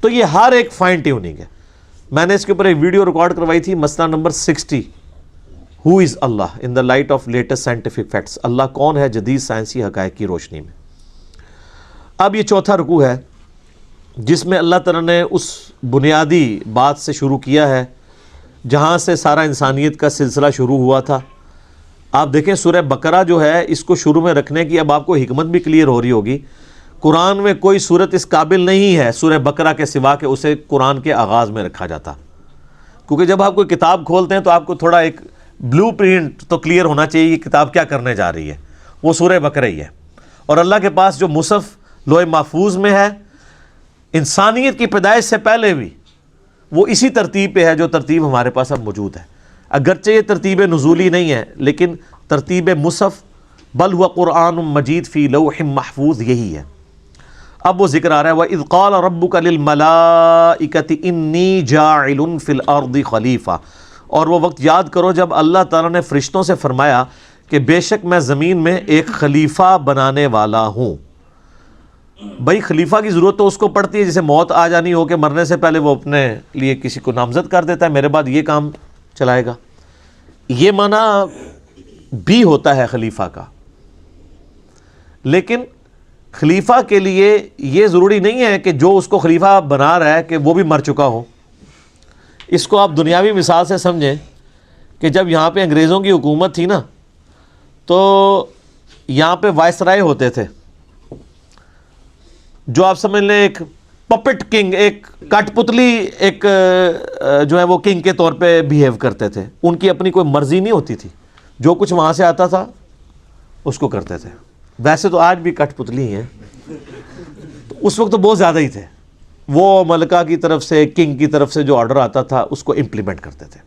تو یہ ہر ایک فائن ٹیوننگ ہے۔ میں نے اس کے اوپر ایک ویڈیو ریکارڈ کروائی تھی، مسئلہ نمبر 60، who is Allah in the light of latest scientific facts, Allah کون ہے جدید سائنسی حقائق کی روشنی میں۔ اب یہ چوتھا رکوع ہے جس میں اللہ تعالیٰ نے اس بنیادی بات سے شروع کیا ہے جہاں سے سارا انسانیت کا سلسلہ شروع ہوا تھا۔ آپ دیکھیں سورہ بقرہ جو ہے، اس کو شروع میں رکھنے کی اب آپ کو حکمت بھی کلیئر ہو رہی ہوگی۔ قرآن میں کوئی صورت اس قابل نہیں ہے سورہ بقرہ کے سوا کہ اسے قرآن کے آغاز میں رکھا جاتا، کیونکہ جب آپ کوئی کتاب کھولتے ہیں تو آپ کو تھوڑا ایک بلو پرنٹ تو کلیئر ہونا چاہیے یہ کتاب کیا کرنے جا رہی ہے، وہ سورہ بقرہ ہی ہے۔ اور اللہ کے پاس جو مصحف لوح محفوظ میں ہے، انسانیت کی پیدائش سے پہلے بھی وہ اسی ترتیب پہ ہے جو ترتیب ہمارے پاس اب موجود ہے، اگرچہ یہ ترتیب نزولی نہیں ہے لیکن ترتیب مصحف بل ہوا قرآن مجید فی لوح محفوظ یہی ہے۔ اب وہ ذکر آ رہا ہے وَإِذْ قَالَ رَبُّكَ لِلْمَلَائِكَةِ إِنِّي جَاعِلٌ فِي الْأَرْضِ خَلِيفَةً، اور وہ وقت یاد کرو جب اللہ تعالیٰ نے فرشتوں سے فرمایا کہ بے شک میں زمین میں ایک خلیفہ بنانے والا ہوں۔ بھائی خلیفہ کی ضرورت تو اس کو پڑتی ہے جسے موت آ جانی ہو کہ مرنے سے پہلے وہ اپنے لیے کسی کو نامزد کر دیتا ہے، میرے بعد یہ کام چلائے گا، یہ معنی بھی ہوتا ہے خلیفہ کا۔ لیکن خلیفہ کے لیے یہ ضروری نہیں ہے کہ جو اس کو خلیفہ بنا رہا ہے کہ وہ بھی مر چکا ہو۔ اس کو آپ دنیاوی مثال سے سمجھیں کہ جب یہاں پہ انگریزوں کی حکومت تھی نا، تو یہاں پہ وائسرائے ہوتے تھے جو آپ سمجھ لیں ایک پپٹ کنگ، ایک کٹ پتلی ایک جو ہے وہ کنگ کے طور پہ بیہیو کرتے تھے، ان کی اپنی کوئی مرضی نہیں ہوتی تھی، جو کچھ وہاں سے آتا تھا اس کو کرتے تھے۔ ویسے تو آج بھی کٹ پتلی ہیں، تو اس وقت تو بہت زیادہ ہی تھے، وہ ملکہ کی طرف سے کنگ کی طرف سے جو آرڈر آتا تھا اس کو امپلیمنٹ کرتے تھے۔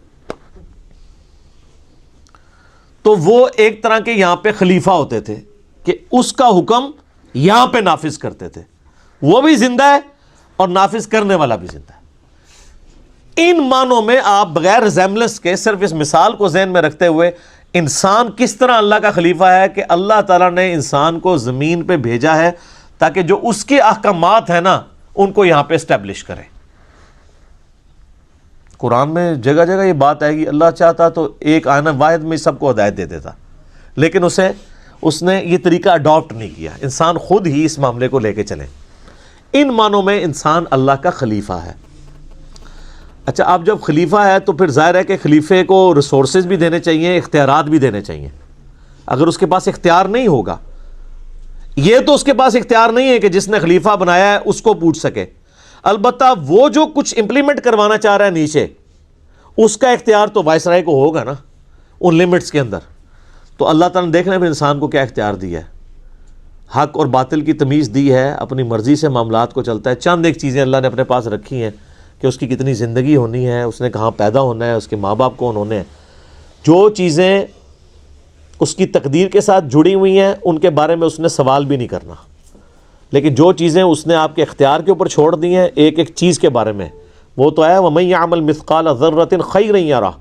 تو وہ ایک طرح کے یہاں پہ خلیفہ ہوتے تھے کہ اس کا حکم یہاں پہ نافذ کرتے تھے، وہ بھی زندہ ہے اور نافذ کرنے والا بھی زندہ ہے۔ ان معنوں میں آپ بغیر ریزیمبلنس کے صرف اس مثال کو ذہن میں رکھتے ہوئے انسان کس طرح اللہ کا خلیفہ ہے کہ اللہ تعالیٰ نے انسان کو زمین پہ بھیجا ہے تاکہ جو اس کے احکامات ہیں نا ان کو یہاں پہ اسٹیبلش کرے۔ قرآن میں جگہ جگہ یہ بات آئے گی، اللہ چاہتا تو ایک آئینہ واحد میں سب کو ہدایت دے دیتا، لیکن اس نے یہ طریقہ اڈاپٹ نہیں کیا، انسان خود ہی اس معاملے کو لے کے چلے۔ ان معنوں میں انسان اللہ کا خلیفہ ہے۔ اچھا، اب جب خلیفہ ہے تو پھر ظاہر ہے کہ خلیفے کو ریسورسز بھی دینے چاہیے، اختیارات بھی دینے چاہیے۔ اگر اس کے پاس اختیار نہیں ہوگا، یہ تو اس کے پاس اختیار نہیں ہے کہ جس نے خلیفہ بنایا ہے اس کو پوچھ سکے، البتہ وہ جو کچھ امپلیمنٹ کروانا چاہ رہا ہے نیچے، اس کا اختیار تو وائسرائے کو ہوگا نا ان لمٹس کے اندر۔ تو اللہ تعالیٰ نے دیکھنا پھر انسان کو کیا اختیار دیا ہے، حق اور باطل کی تمیز دی ہے، اپنی مرضی سے معاملات کو چلتا ہے۔ چند ایک چیزیں اللہ نے اپنے پاس رکھی ہیں کہ اس کی کتنی زندگی ہونی ہے، اس نے کہاں پیدا ہونا ہے، اس کے ماں باپ کون ہونے ہیں، جو چیزیں اس کی تقدیر کے ساتھ جڑی ہوئی ہیں ان کے بارے میں اس نے سوال بھی نہیں کرنا۔ لیکن جو چیزیں اس نے آپ کے اختیار کے اوپر چھوڑ دی ہیں ایک ایک چیز کے بارے میں، وہ تو ہے وَمَن يَعْمَلْ مِثْقَالَ ذَرَّةٍ خَيْرًا يَرَهُ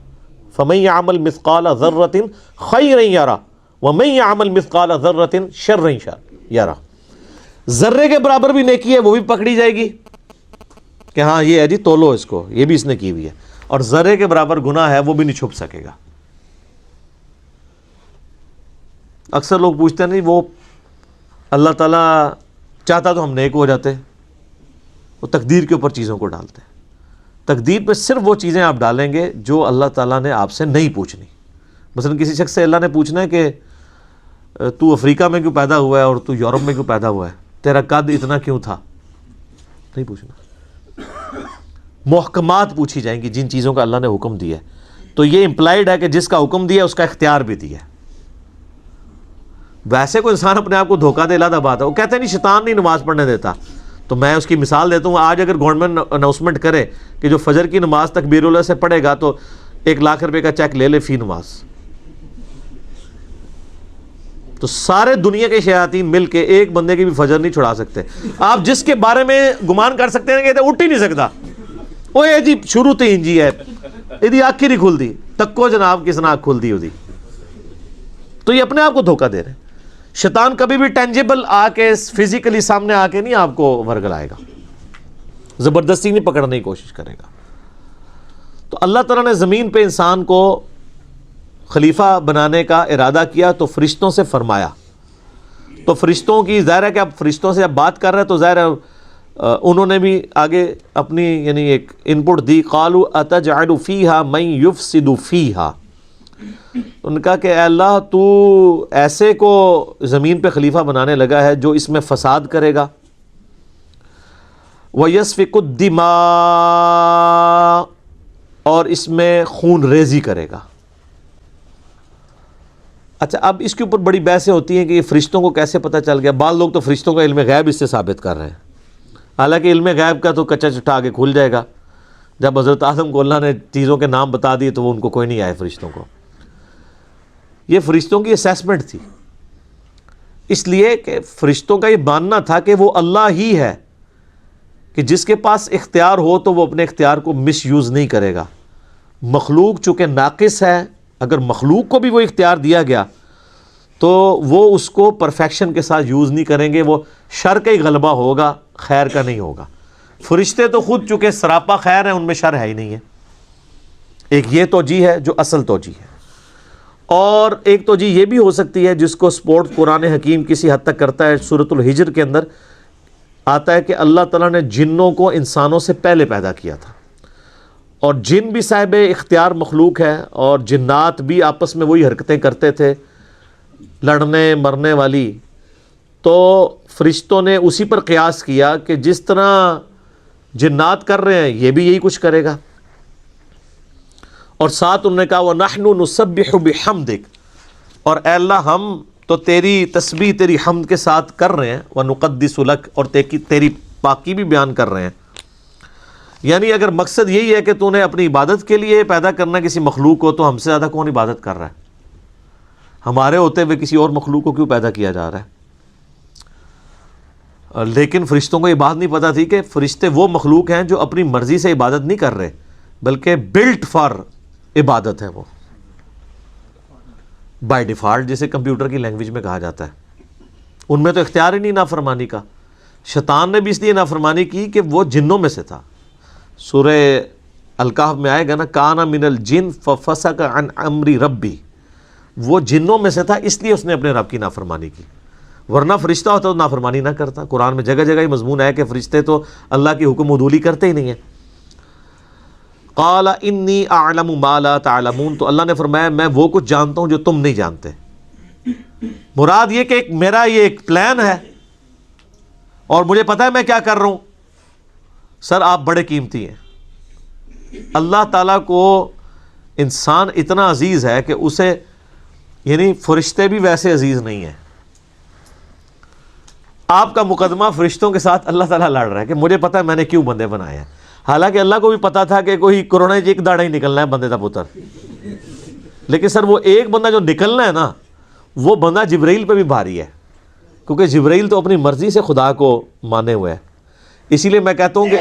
فَمَن يَعْمَلْ مِثْقَالَ ذَرَّةٍ خَيْرًا يَرَهُ وَمَن يَعْمَلْ مِثْقَالَ ذَرَّةٍ شَرًّا يَرَهُ۔ ذرے کے برابر بھی نیکی ہے وہ بھی پکڑی جائے گی کہ ہاں یہ ہے جی تولو اس کو، یہ بھی اس نے کی ہوئی ہے، اور ذرے کے برابر گناہ ہے وہ بھی نہیں چھپ سکے گا۔ اکثر لوگ پوچھتے ہیں نہیں وہ اللہ تعالیٰ چاہتا تو ہم نیک ہو جاتے، وہ تقدیر کے اوپر چیزوں کو ڈالتے ہیں۔ تقدیر پہ صرف وہ چیزیں آپ ڈالیں گے جو اللہ تعالیٰ نے آپ سے نہیں پوچھنی۔ مثلا کسی شخص سے اللہ نے پوچھنا ہے کہ تو افریقہ میں کیوں پیدا ہوا ہے اور تو یورپ میں کیوں پیدا ہوا ہے، تیرا قد اتنا کیوں تھا، نہیں پوچھنا۔ محکمات پوچھی جائیں گی جن چیزوں کا اللہ نے حکم دیا ہے، تو یہ امپلائڈ ہے کہ جس کا حکم دیا اس کا اختیار بھی دیا ہے۔ ویسے کوئی انسان اپنے آپ کو دھوکہ دے لاتا بات ہے، وہ کہتے ہیں نہیں شیطان نہیں نماز پڑھنے دیتا، تو میں اس کی مثال دیتا ہوں۔ آج اگر گورنمنٹ اناؤنسمنٹ کرے کہ جو فجر کی نماز تکبیر اللہ سے پڑھے گا تو 1,00,000 روپے کا چیک لے لے فی نماز، تو سارے دنیا کے شیاطین مل کے ایک بندے کی بھی فجر نہیں چھڑا سکتے۔ آپ جس کے بارے میں گمان کر سکتے ہیں کہ اٹھ ہی نہیں سکتا، وہ یہ جی شروع تو انجی ہے یہ آنکھ نہیں کھل دی، تکو جناب کس نے آنکھ کھل دی ہوتی، تو یہ اپنے آپ کو دھوکہ دے رہے ہیں۔ شیطان کبھی بھی ٹینجیبل آ کے فزیکلی سامنے آ کے نہیں آپ کو ورگلائے گا، زبردستی نہیں پکڑنے کی کوشش کرے گا۔ تو اللہ تعالیٰ نے زمین پہ انسان کو خلیفہ بنانے کا ارادہ کیا تو فرشتوں سے فرمایا، تو فرشتوں کی ظاہر ہے کہ اب فرشتوں سے اب بات کر رہے ہیں تو ظاہر ہے انہوں نے بھی آگے اپنی یعنی ایک ان پٹ دی، قالوا اتجعل فیہا من یفسد فیہا، ان نے کہا کہ اے اللہ تو ایسے کو زمین پہ خلیفہ بنانے لگا ہے جو اس میں فساد کرے گا، وَيَسْفِكُ الدِّمَاءَ، اور اس میں خون ریزی کرے گا۔ اچھا اب اس کے اوپر بڑی بحثیں ہوتی ہیں کہ یہ فرشتوں کو کیسے پتہ چل گیا۔ بعض لوگ تو فرشتوں کا علم غیب اس سے ثابت کر رہے ہیں، حالانکہ علم غیب کا تو کچا چٹا آگے کھل جائے گا۔ جب حضرت آدم کو اللہ نے چیزوں کے نام بتا دیے تو وہ ان کو کوئی نہیں آئے فرشتوں کو۔ یہ فرشتوں کی اسیسمنٹ تھی، اس لیے کہ فرشتوں کا یہ ماننا تھا کہ وہ اللہ ہی ہے، کہ جس کے پاس اختیار ہو تو وہ اپنے اختیار کو مس یوز نہیں کرے گا۔ مخلوق چونکہ ناقص ہے، اگر مخلوق کو بھی وہ اختیار دیا گیا تو وہ اس کو پرفیکشن کے ساتھ یوز نہیں کریں گے، وہ شر کا ہی غلبہ ہوگا، خیر کا نہیں ہوگا۔ فرشتے تو خود چونکہ سراپا خیر ہیں، ان میں شر ہے ہی نہیں ہے۔ ایک یہ توجیہ ہے جو اصل توجیہ ہے، اور ایک توجیہ یہ بھی ہو سکتی ہے جس کو سپورٹ قرآن حکیم کسی حد تک کرتا ہے۔ سورۃ الحجر کے اندر آتا ہے کہ اللہ تعالیٰ نے جنوں کو انسانوں سے پہلے پیدا کیا تھا، اور جن بھی صاحب اختیار مخلوق ہے، اور جنات بھی آپس میں وہی حرکتیں کرتے تھے لڑنے مرنے والی، تو فرشتوں نے اسی پر قیاس کیا کہ جس طرح جنات کر رہے ہیں یہ بھی یہی کچھ کرے گا، اور ساتھ انہوں نے کہا وَنَحْنُ نُسَبِّحُ بِحَمْدِكَ، اور اے اللہ ہم تو تیری تسبیح تیری حمد کے ساتھ کر رہے ہیں، وَنُقَدِّسُ لَكَ، اور تیری پاکی بھی بیان کر رہے ہیں۔ یعنی اگر مقصد یہی ہے کہ تو نے اپنی عبادت کے لیے پیدا کرنا کسی مخلوق کو، تو ہم سے زیادہ کون عبادت کر رہا ہے؟ ہمارے ہوتے ہوئے کسی اور مخلوق کو کیوں پیدا کیا جا رہا ہے؟ لیکن فرشتوں کو یہ بات نہیں پتہ تھی کہ فرشتے وہ مخلوق ہیں جو اپنی مرضی سے عبادت نہیں کر رہے، بلکہ بلٹ فار عبادت ہے، وہ بائی ڈیفالٹ، جسے کمپیوٹر کی لینگویج میں کہا جاتا ہے۔ ان میں تو اختیار ہی نہیں نافرمانی کا۔ شیطان نے بھی اس لیے نافرمانی کی کہ وہ جنوں میں سے تھا۔ سورہ الکہف میں آئے گا نا، کانا من الجن ففسق عن امر ربی، وہ جنوں میں سے تھا اس لیے اس نے اپنے رب کی نافرمانی کی، ورنہ فرشتہ ہوتا تو نافرمانی نہ کرتا۔ قرآن میں جگہ جگہ یہ مضمون ہے کہ فرشتے تو اللہ کی حکم عدولی کرتے ہی نہیں ہیں۔ قال انی اعلم ما لا تعلمون، تو اللہ نے فرمایا میں وہ کچھ جانتا ہوں جو تم نہیں جانتے۔ مراد یہ کہ میرا یہ ایک پلان ہے اور مجھے پتہ ہے میں کیا کر رہا ہوں۔ سر آپ بڑے قیمتی ہیں۔ اللہ تعالیٰ کو انسان اتنا عزیز ہے کہ اسے یعنی فرشتے بھی ویسے عزیز نہیں ہیں۔ آپ کا مقدمہ فرشتوں کے ساتھ اللہ تعالیٰ لڑ رہا ہے کہ مجھے پتہ ہے میں نے کیوں بندے بنائے ہیں، حالانکہ اللہ کو بھی پتا تھا کہ کوئی کورونا ایک داڑھا ہی نکلنا ہے بندے کا پتر، لیکن سر وہ ایک بندہ جو نکلنا ہے نا، وہ بندہ جبرائیل پہ بھی بھاری ہے، کیونکہ جبرائیل تو اپنی مرضی سے خدا کو مانے ہوئے ہے. اسی لیے میں کہتا ہوں کہ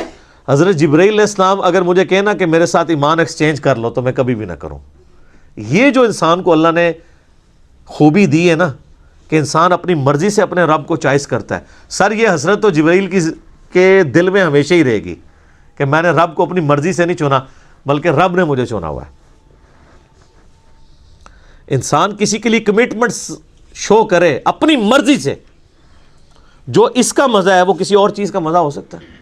حضرت جبرائیل علیہ السلام اگر مجھے کہنا کہ میرے ساتھ ایمان ایکسچینج کر لو تو میں کبھی بھی نہ کروں. یہ جو انسان کو اللہ نے خوبی دی ہے نا کہ انسان اپنی مرضی سے اپنے رب کو چوائس کرتا ہے, سر یہ حسرت تو جبرائیل کے دل میں ہمیشہ ہی رہے گی کہ میں نے رب کو اپنی مرضی سے نہیں چنا بلکہ رب نے مجھے چنا ہوا ہے. انسان کسی کے لیے کمٹمنٹ شو کرے اپنی مرضی سے, جو اس کا مزہ ہے وہ کسی اور چیز کا مزہ ہو سکتا ہے.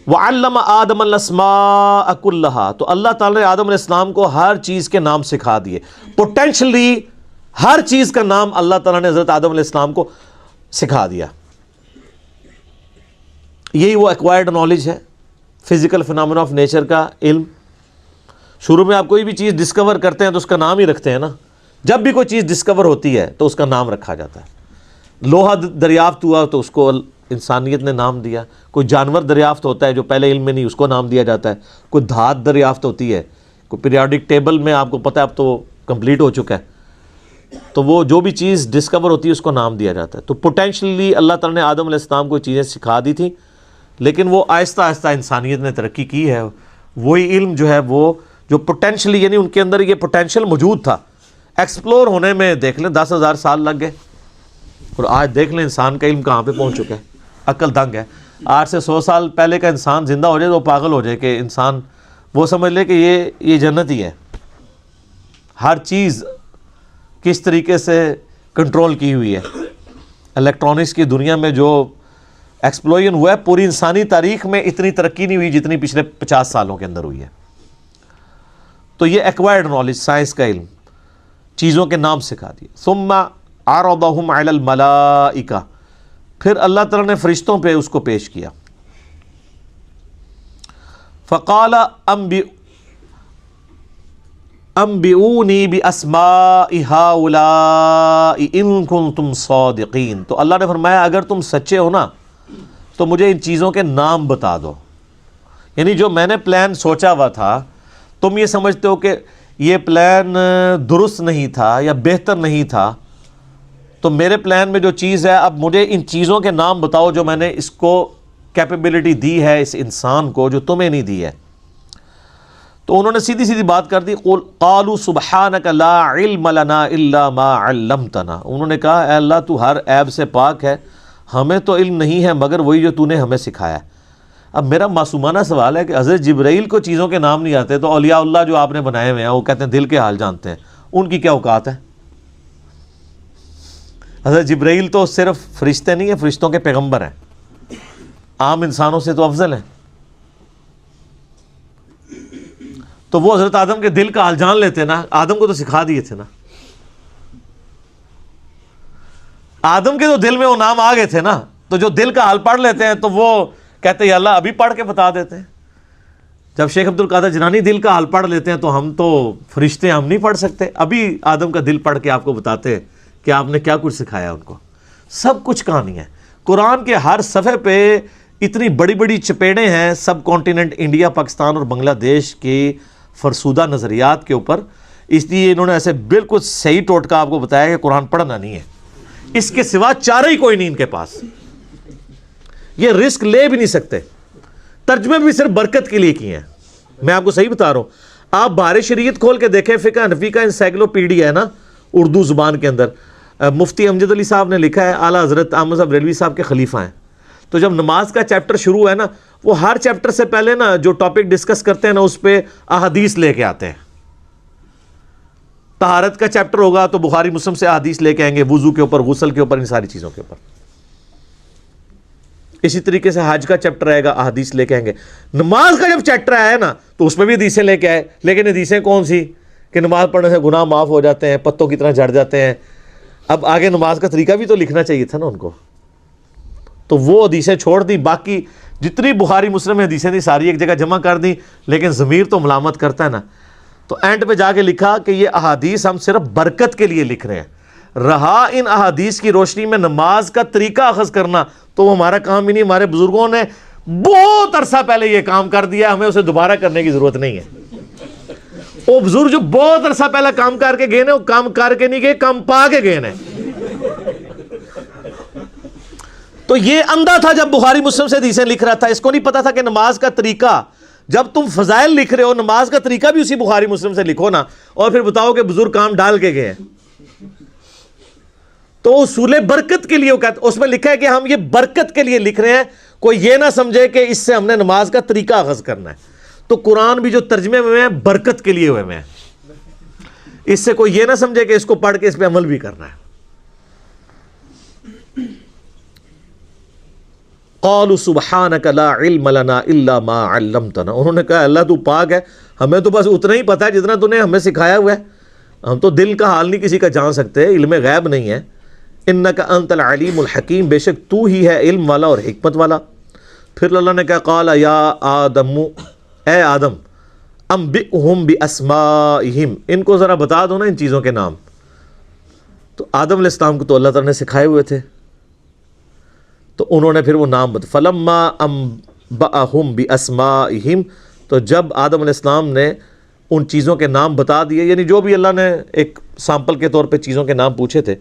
وَعَلَّمَ آدَمَ الْأَسْمَاءَ كُلَّهَا, تو اللہ تعالیٰ نے آدم علیہ السلام کو ہر چیز کے نام سکھا دیے. پوٹینشلی ہر چیز کا نام اللہ تعالیٰ نے حضرت آدم علیہ السلام کو سکھا دیا. یہی وہ ایکوائرڈ نالج ہے, فزیکل فینامنا آف نیچر کا علم. شروع میں آپ کوئی بھی چیز ڈسکور کرتے ہیں تو اس کا نام ہی رکھتے ہیں نا. جب بھی کوئی چیز ڈسکور ہوتی ہے تو اس کا نام رکھا جاتا ہے. لوہا دریافت ہوا تو اس کو انسانیت نے نام دیا. کوئی جانور دریافت ہوتا ہے جو پہلے علم میں نہیں, اس کو نام دیا جاتا ہے. کوئی دھات دریافت ہوتی ہے, کوئی پیریوڈک ٹیبل میں آپ کو پتہ ہے اب تو کمپلیٹ ہو چکا ہے, تو وہ جو بھی چیز ڈسکور ہوتی ہے اس کو نام دیا جاتا ہے. تو پوٹینشلی اللہ تعالیٰ نے آدم علیہ السلام کو چیزیں سکھا دی تھیں, لیکن وہ آہستہ آہستہ انسانیت نے ترقی کی ہے. وہی علم جو ہے وہ جو پوٹینشلی یعنی ان کے اندر یہ پوٹینشیل موجود تھا, ایکسپلور ہونے میں دیکھ لیں 10,000 سال لگ گئے, اور آج دیکھ لیں انسان کا علم کہاں پہ پہنچ چکا ہے. عقل دنگ ہے. آج سے 100 سال پہلے کا انسان زندہ ہو جائے تو وہ پاگل ہو جائے کہ انسان وہ سمجھ لے کہ یہ جنت ہی ہے. ہر چیز کس طریقے سے کنٹرول کی ہوئی ہے. الیکٹرانکس کی دنیا میں جو ایکسپلوژن ہوا ہے, پوری انسانی تاریخ میں اتنی ترقی نہیں ہوئی جتنی پچھلے 50 سالوں کے اندر ہوئی ہے. تو یہ ایکوائرڈ نالج, سائنس کا علم, چیزوں کے نام سکھا دیے. ثم عرضهم علی الملائکہ, پھر اللہ تعالیٰ نے فرشتوں پہ اس کو پیش کیا. فقال انبئونی باسماء هؤلاء ان کنتم صادقین, تو اللہ نے فرمایا اگر تم سچے ہو نا تو مجھے ان چیزوں کے نام بتا دو. یعنی جو میں نے پلان سوچا ہوا تھا, تم یہ سمجھتے ہو کہ یہ پلان درست نہیں تھا یا بہتر نہیں تھا, تو میرے پلان میں جو چیز ہے اب مجھے ان چیزوں کے نام بتاؤ جو میں نے اس کو کیپیبلٹی دی ہے اس انسان کو جو تمہیں نہیں دی ہے. تو انہوں نے سیدھی سیدھی بات کر دی. قالوا سبحانک لا علم لنا الا ما علمتنا, انہوں نے کہا اے اللہ تو ہر عیب سے پاک ہے, ہمیں تو علم نہیں ہے مگر وہی جو تو نے ہمیں سکھایا. اب میرا معصومانہ سوال ہے کہ حضرت جبرائیل کو چیزوں کے نام نہیں آتے, تو اولیاء اللہ جو آپ نے بنائے ہوئے ہیں وہ کہتے ہیں دل کے حال جانتے ہیں, ان کی کیا اوقات ہے؟ حضرت جبرائیل تو صرف فرشتے نہیں ہیں, فرشتوں کے پیغمبر ہیں, عام انسانوں سے تو افضل ہیں. تو وہ حضرت آدم کے دل کا حال جان لیتے نا, آدم کو تو سکھا دیے تھے نا. آدم کے تو دل میں وہ نام آ گئے تھے نا, تو جو دل کا حال پڑھ لیتے ہیں تو وہ کہتے ہیں یا اللہ ابھی پڑھ کے بتا دیتے ہیں. جب شیخ عبد القادر جیلانی دل کا حال پڑھ لیتے ہیں تو ہم تو فرشتے ہم نہیں پڑھ سکتے, ابھی آدم کا دل پڑھ کے آپ کو بتاتے ہیں کہ آپ نے کیا کچھ سکھایا ان کو. سب کچھ کہانی ہے. قرآن کے ہر صفحے پہ اتنی بڑی بڑی چپیڑیں ہیں سب کانٹیننٹ انڈیا, پاکستان اور بنگلہ دیش کے فرسودہ نظریات کے اوپر. اس لیے انہوں نے ایسے بالکل صحیح ٹوٹکا آپ کو بتایا کہ قرآن پڑھنا نہیں ہے, اس کے سوا چارہ ہی کوئی نہیں ان کے پاس, یہ رسک لے بھی نہیں سکتے. ترجمے بھی صرف برکت کے لیے کیے ہیں. میں آپ کو صحیح بتا رہا ہوں, آپ بہار شریعت کھول کے دیکھیں, فقہ حنفی کا انسائکلوپیڈیا ہے نا اردو زبان کے اندر, مفتی امجد علی صاحب نے لکھا ہے, اعلیٰ حضرت احمد صاحب ریلوی صاحب کے خلیفہ ہیں. تو جب نماز کا چیپٹر شروع ہے نا, وہ ہر چیپٹر سے پہلے نا جو ٹاپک ڈسکس کرتے ہیں نا اس پہ احادیث لے کے آتے ہیں. طہارت کا چیپٹر ہوگا تو بخاری مسلم سے احادیث لے کے آئیں گے, وضو کے اوپر, غسل کے اوپر, ان ساری چیزوں کے اوپر. اسی طریقے سے حج کا چیپٹر آئے گا, احادیث لے کے آئیں گے. نماز کا جب چیپٹر آیا نا تو اس میں بھی حدیثیں لے کے آئے, لیکن حدیثیں کون سی کہ نماز پڑھنے سے گناہ معاف ہو جاتے ہیں, پتوں کی طرح جھڑ جاتے ہیں. اب آگے نماز کا طریقہ بھی تو لکھنا چاہیے تھا نا ان کو, تو وہ حدیثیں چھوڑ دی. باقی جتنی بخاری مسلم میں حدیثیں تھیں ساری ایک جگہ جمع کر دی, لیکن ضمیر تو ملامت کرتا ہے نا. تو اینڈ پہ جا کے لکھا کہ یہ احادیث ہم صرف برکت کے لیے لکھ رہے ہیں, رہا ان احادیث کی روشنی میں نماز کا طریقہ اخذ کرنا تو وہ ہمارا کام ہی نہیں. ہمارے بزرگوں نے بہت عرصہ پہلے یہ کام کر دیا, ہمیں اسے دوبارہ کرنے کی ضرورت نہیں ہے. وہ بزرگ جو بہت عرصہ پہلے کام کر کے گئے نا, وہ کام کر کے نہیں گئے, کام پا کے گئے نا. تو یہ اندھا تھا جب بخاری مسلم سے حدیثیں لکھ رہا تھا، اس کو نہیں پتا تھا کہ نماز کا طریقہ، جب تم فضائل لکھ رہے ہو نماز کا طریقہ بھی اسی بخاری مسلم سے لکھو نا، اور پھر بتاؤ کہ بزرگ کام ڈال کے گئے ہیں۔ تو اصول برکت کے لیے وہ کہتے، اس میں لکھا ہے کہ ہم یہ برکت کے لیے لکھ رہے ہیں، کوئی یہ نہ سمجھے کہ اس سے ہم نے نماز کا طریقہ اخذ کرنا ہے۔ تو قرآن بھی جو ترجمے ہوئے ہیں برکت کے لیے ہوئے ہیں، اس سے کوئی یہ نہ سمجھے کہ اس کو پڑھ کے اس پہ عمل بھی کرنا ہے۔ قالوا سبحانک لا علم لنا الا ما علمتنا، انہوں نے کہا اللہ تو پاک ہے، ہمیں تو بس اتنا ہی پتا ہے جتنا تو نے ہمیں سکھایا ہوا ہے، ہم تو دل کا حال نہیں کسی کا جان سکتے، علم غیب نہیں ہے۔ انک انت العلیم الحکیم، بے شک تو ہی ہے علم والا اور حکمت والا۔ پھر اللہ نے کہا قال یا آدم، اے آدم، انبئہم باسمائہم، ان کو ذرا بتا دو نا ان چیزوں کے نام۔ تو آدم علیہ السلام کو تو اللہ تعالیٰ نے سکھائے ہوئے تھے، تو انہوں نے پھر وہ نام بتا، فلما انبأہم باسمائہم، تو جب آدم علیہ السلام نے ان چیزوں کے نام بتا دیے، یعنی جو بھی اللہ نے ایک سیمپل کے طور پہ چیزوں کے نام پوچھے تھے،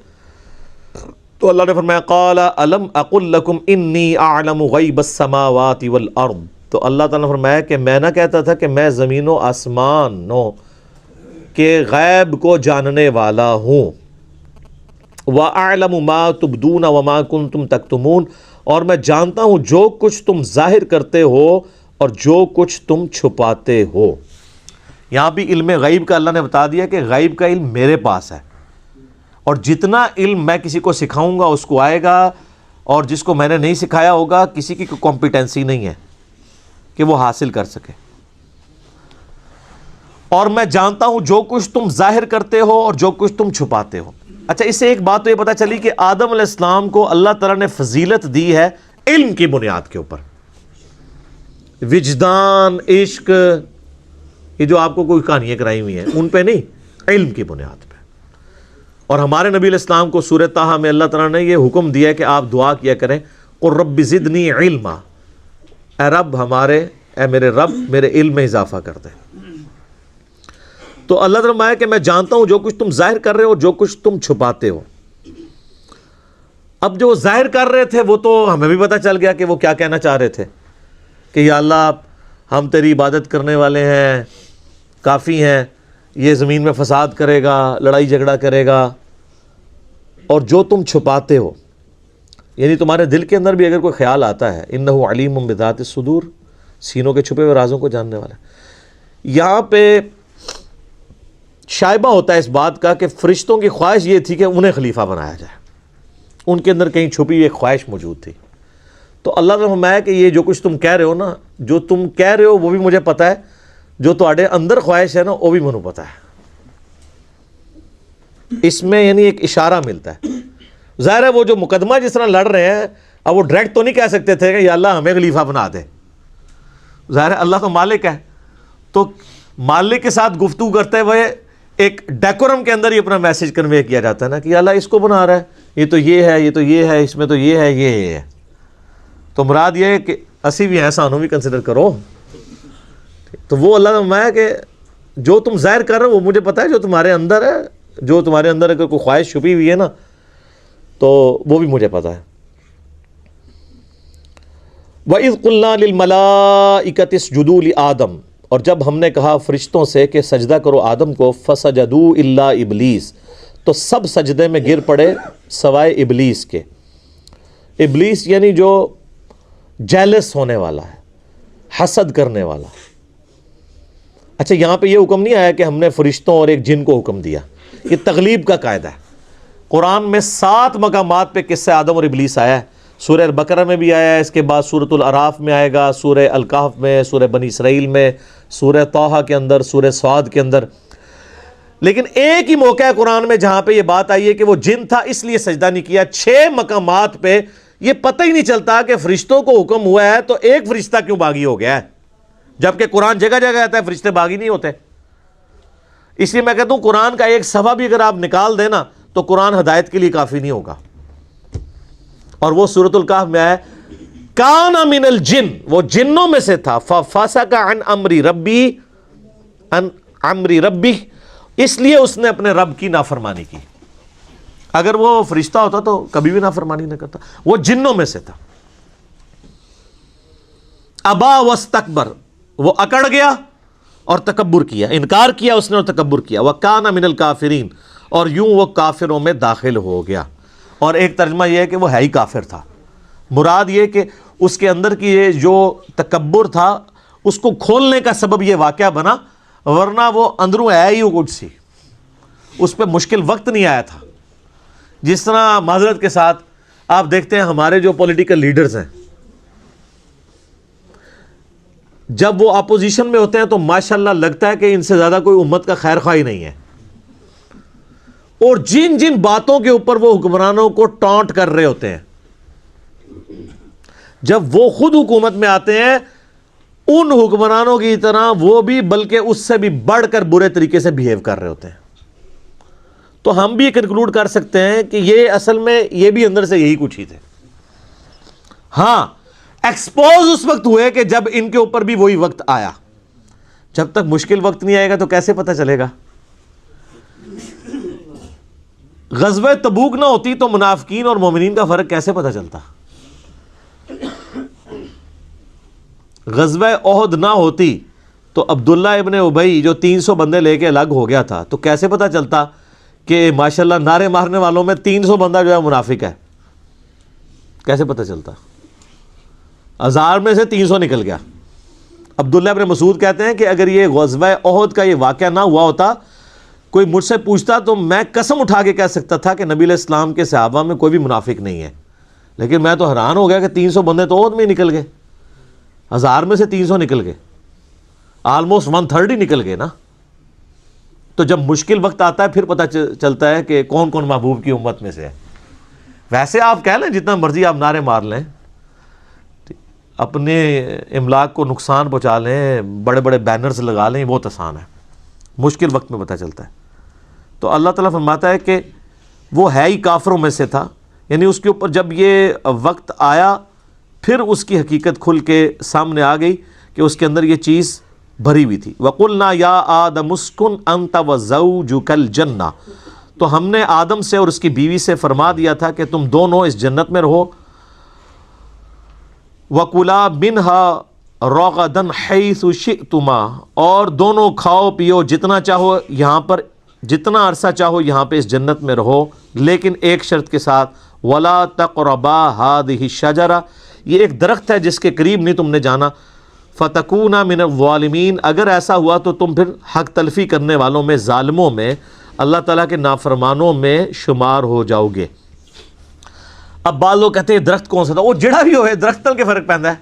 تو اللہ نے فرمایا قال الم اقل لکم انی اعلم غیب السماوات والارض، تو اللہ تعالیٰ نے فرمایا کہ میں نہ کہتا تھا کہ میں زمین و آسمانوں کے غیب کو جاننے والا ہوں، وَأَعْلَمُ مَا تُبْدُونَ وَمَا كُنْتُمْ تَكْتُمُونَ، اور میں جانتا ہوں جو کچھ تم ظاہر کرتے ہو اور جو کچھ تم چھپاتے ہو۔ یہاں بھی علم غیب کا اللہ نے بتا دیا کہ غیب کا علم میرے پاس ہے، اور جتنا علم میں کسی کو سکھاؤں گا اس کو آئے گا، اور جس کو میں نے نہیں سکھایا ہوگا کسی کی کمپیٹنسی نہیں ہے کہ وہ حاصل کر سکے۔ اور میں جانتا ہوں جو کچھ تم ظاہر کرتے ہو اور جو کچھ تم چھپاتے ہو۔ اچھا، اس سے ایک بات تو یہ پتہ چلی کہ آدم علیہ السلام کو اللہ تعالیٰ نے فضیلت دی ہے علم کی بنیاد کے اوپر، وجدان، عشق، یہ جو آپ کو کوئی کہانیاں کرائی ہوئی ہیں ان پہ نہیں، علم کی بنیاد پہ۔ اور ہمارے نبی علیہ السلام کو سورہ طٰہٰ میں اللہ تعالیٰ نے یہ حکم دیا ہے کہ آپ دعا کیا کریں قل رب زدنی علما، اے رب ہمارے، اے میرے رب میرے علم میں اضافہ کر دے۔ تو اللہ تعالیٰ فرمایا کہ میں جانتا ہوں جو کچھ تم ظاہر کر رہے ہو جو کچھ تم چھپاتے ہو۔ اب جو ظاہر کر رہے تھے وہ تو ہمیں بھی پتہ چل گیا کہ وہ کیا کہنا چاہ رہے تھے کہ یا اللہ ہم تیری عبادت کرنے والے ہیں، کافی ہیں، یہ زمین میں فساد کرے گا، لڑائی جھگڑا کرے گا۔ اور جو تم چھپاتے ہو، یعنی تمہارے دل کے اندر بھی اگر کوئی خیال آتا ہے، انہ علیم بذات الصدور، سینوں کے چھپے ہوئے رازوں کو جاننے والا ہے۔ یہاں پہ شائبہ ہوتا ہے اس بات کا کہ فرشتوں کی خواہش یہ تھی کہ انہیں خلیفہ بنایا جائے، ان کے اندر کہیں چھپی ہوئی ایک خواہش موجود تھی۔ تو اللہ نے فرمایا کہ یہ جو کچھ تم کہہ رہے ہو نا، جو تم کہہ رہے ہو وہ بھی مجھے پتہ ہے، جو تمہارے اندر خواہش ہے نا وہ بھی مجھے پتہ ہے۔ اس میں یعنی ایک اشارہ ملتا ہے۔ ظاہر ہے وہ جو مقدمہ جس طرح لڑ رہے ہیں، اب وہ ڈائریکٹ تو نہیں کہہ سکتے تھے کہ یا اللہ ہمیں خلیفہ بنا دے، ظاہر ہے اللہ تو مالک ہے، تو مالک کے ساتھ گفتگو کرتے ہوئے ایک ڈیکورم کے اندر ہی اپنا میسج کنوے کیا جاتا ہے نا کہ یا اللہ اس کو بنا رہا ہے، یہ تو یہ ہے، یہ تو یہ ہے، اس میں تو یہ ہے، یہ ہے، تو مراد یہ ہے کہ اسی بھی ہیں، سانوں بھی کنسیڈر کرو۔ تو وہ اللہ نے فرمایا کہ جو تم ظاہر کر رہے ہو وہ مجھے پتہ ہے، جو تمہارے اندر ہے، جو تمہارے اندر اگر کوئی خواہش چھپی ہوئی ہے نا تو وہ بھی مجھے پتہ ہے۔ وَإِذْ قُلْنَا لِلْمَلَائِكَةِ اسْجُدُوا لِآدَمَ، اور جب ہم نے کہا فرشتوں سے کہ سجدہ کرو آدم کو، فَسَجَدُوا إِلَّا إِبْلِيسَ، تو سب سجدے میں گر پڑے سوائے ابلیس کے۔ ابلیس یعنی جو جیلس ہونے والا ہے، حسد کرنے والا۔ اچھا، یہاں پہ یہ حکم نہیں آیا کہ ہم نے فرشتوں اور ایک جن کو حکم دیا، یہ تغلیب کا قاعدہ ہے۔ قرآن میں 7 مقامات پہ قصہ آدم اور ابلیس آیا ہے، سورہ البقرہ میں بھی آیا ہے، اس کے بعد سورۃ الاعراف میں آئے گا، سورہ الکہف میں، سورہ بنی اسرائیل میں، سورہ طٰہٰ کے اندر، سورہ صاد کے اندر۔ لیکن ایک ہی موقع ہے قرآن میں جہاں پہ یہ بات آئی ہے کہ وہ جن تھا اس لیے سجدہ نہیں کیا۔ 6 مقامات پہ یہ پتہ ہی نہیں چلتا کہ فرشتوں کو حکم ہوا ہے تو ایک فرشتہ کیوں باغی ہو گیا ہے، جبکہ قرآن جگہ جگہ آتا ہے فرشتے باغی نہیں ہوتے۔ اس لیے میں کہتا ہوں قرآن کا ایک صفحہ بھی اگر آپ نکال دیں نا تو قرآن ہدایت کے لیے کافی نہیں ہوگا۔ اور وہ سورۃ الکہف میں ہے کان من الجن، وہ جنوں میں سے تھا، ففسق عن امر ربی، اس لیے اس نے اپنے رب کی نافرمانی کی۔ اگر وہ فرشتہ ہوتا تو کبھی بھی نافرمانی نہ کرتا. وہ جنوں میں سے تھا. ابا واستکبر، وہ اکڑ گیا اور تکبر کیا، انکار کیا اس نے اور تکبر کیا. وکان من الکافرین، اور یوں وہ کافروں میں داخل ہو گیا. اور ایک ترجمہ یہ ہے کہ وہ ہے ہی کافر تھا. مراد یہ کہ اس کے اندر کی یہ جو تکبر تھا اس کو کھولنے کا سبب یہ واقعہ بنا، ورنہ وہ اندروں ہے ہی کچھ سی، اس پہ مشکل وقت نہیں آیا تھا. جس طرح معذرت کے ساتھ آپ دیکھتے ہیں ہمارے جو پولیٹیکل لیڈرز ہیں، جب وہ اپوزیشن میں ہوتے ہیں تو ماشاءاللہ لگتا ہے کہ ان سے زیادہ کوئی امت کا خیر خواہ ہی نہیں ہے، اور جن جن باتوں کے اوپر وہ حکمرانوں کو ٹانٹ کر رہے ہوتے ہیں، جب وہ خود حکومت میں آتے ہیں ان حکمرانوں کی طرح وہ بھی بلکہ اس سے بھی بڑھ کر برے طریقے سے بیہیو کر رہے ہوتے ہیں. تو ہم بھی کنکلوڈ کر سکتے ہیں کہ یہ اصل میں یہ بھی اندر سے یہی کچھ ہی تھے. ہاں ایکسپوز اس وقت ہوئے کہ جب ان کے اوپر بھی وہی وقت آیا. جب تک مشکل وقت نہیں آئے گا تو کیسے پتہ چلے گا؟ غزوہ تبوک نہ ہوتی تو منافقین اور مومنین کا فرق کیسے پتہ چلتا؟ غزوہ احد نہ ہوتی تو عبداللہ ابن ابی جو 300 بندے لے کے الگ ہو گیا تھا تو کیسے پتہ چلتا کہ ماشاءاللہ نعرے مارنے والوں میں 300 بندہ جو ہے منافق ہے؟ کیسے پتہ چلتا؟ 1000 میں سے 300 نکل گیا. عبداللہ ابن مسعود کہتے ہیں کہ اگر یہ غزوہ احد کا یہ واقعہ نہ ہوا ہوتا، کوئی مجھ سے پوچھتا تو میں قسم اٹھا کے کہہ سکتا تھا کہ نبی علیہ السلام کے صحابہ میں کوئی بھی منافق نہیں ہے. لیکن میں تو حیران ہو گیا کہ 300 بندے تو احد میں ہی نکل گئے، 1000 میں سے 300 نکل گئے، آلموسٹ 1/3 ہی نکل گئے نا. تو جب مشکل وقت آتا ہے پھر پتہ چلتا ہے کہ کون کون محبوب کی امت میں سے ہے. ویسے آپ کہہ لیں جتنا مرضی آپ نعرے مار لیں، اپنے املاک کو نقصان پہنچا لیں، بڑے بڑے بینرز لگا لیں، بہت آسان ہے، مشکل وقت میں پتہ چلتا ہے. تو اللہ تعالیٰ فرماتا ہے کہ وہ ہے ہی کافروں میں سے تھا، یعنی اس کے اوپر جب یہ وقت آیا پھر اس کی حقیقت کھل کے سامنے آ گئی کہ اس کے اندر یہ چیز بھری ہوئی تھی. وَقُلْنَا يَا آدَمُ اسْكُنْ أَنْتَ وَزَوْجُكَ الْجَنَّةَ، تو ہم نے آدم سے اور اس کی بیوی سے فرما دیا تھا کہ تم دونوں اس جنت میں رہو. وَكُلَا مِنْهَا رَغَدًا حَيْثُ شِئْتُمَا، اور دونوں کھاؤ پیو جتنا چاہو یہاں پر، جتنا عرصہ چاہو یہاں پہ اس جنت میں رہو، لیکن ایک شرط کے ساتھ، وَلَا تَقْرَبَا هَذِهِ الشَّجَرَةَ، یہ ایک درخت ہے جس کے قریب نہیں تم نے جانا. فَتَكُونَ مِنَ الظَّالِمِينَ، اگر ایسا ہوا تو تم پھر حق تلفی کرنے والوں میں، ظالموں میں، اللہ تعالیٰ کے نافرمانوں میں شمار ہو جاؤ گے. اب بعض لوگ کہتے ہیں درخت کون سا تھا؟ وہ جڑا بھی ہوئے درخت تل کے فرق پہنتا ہے.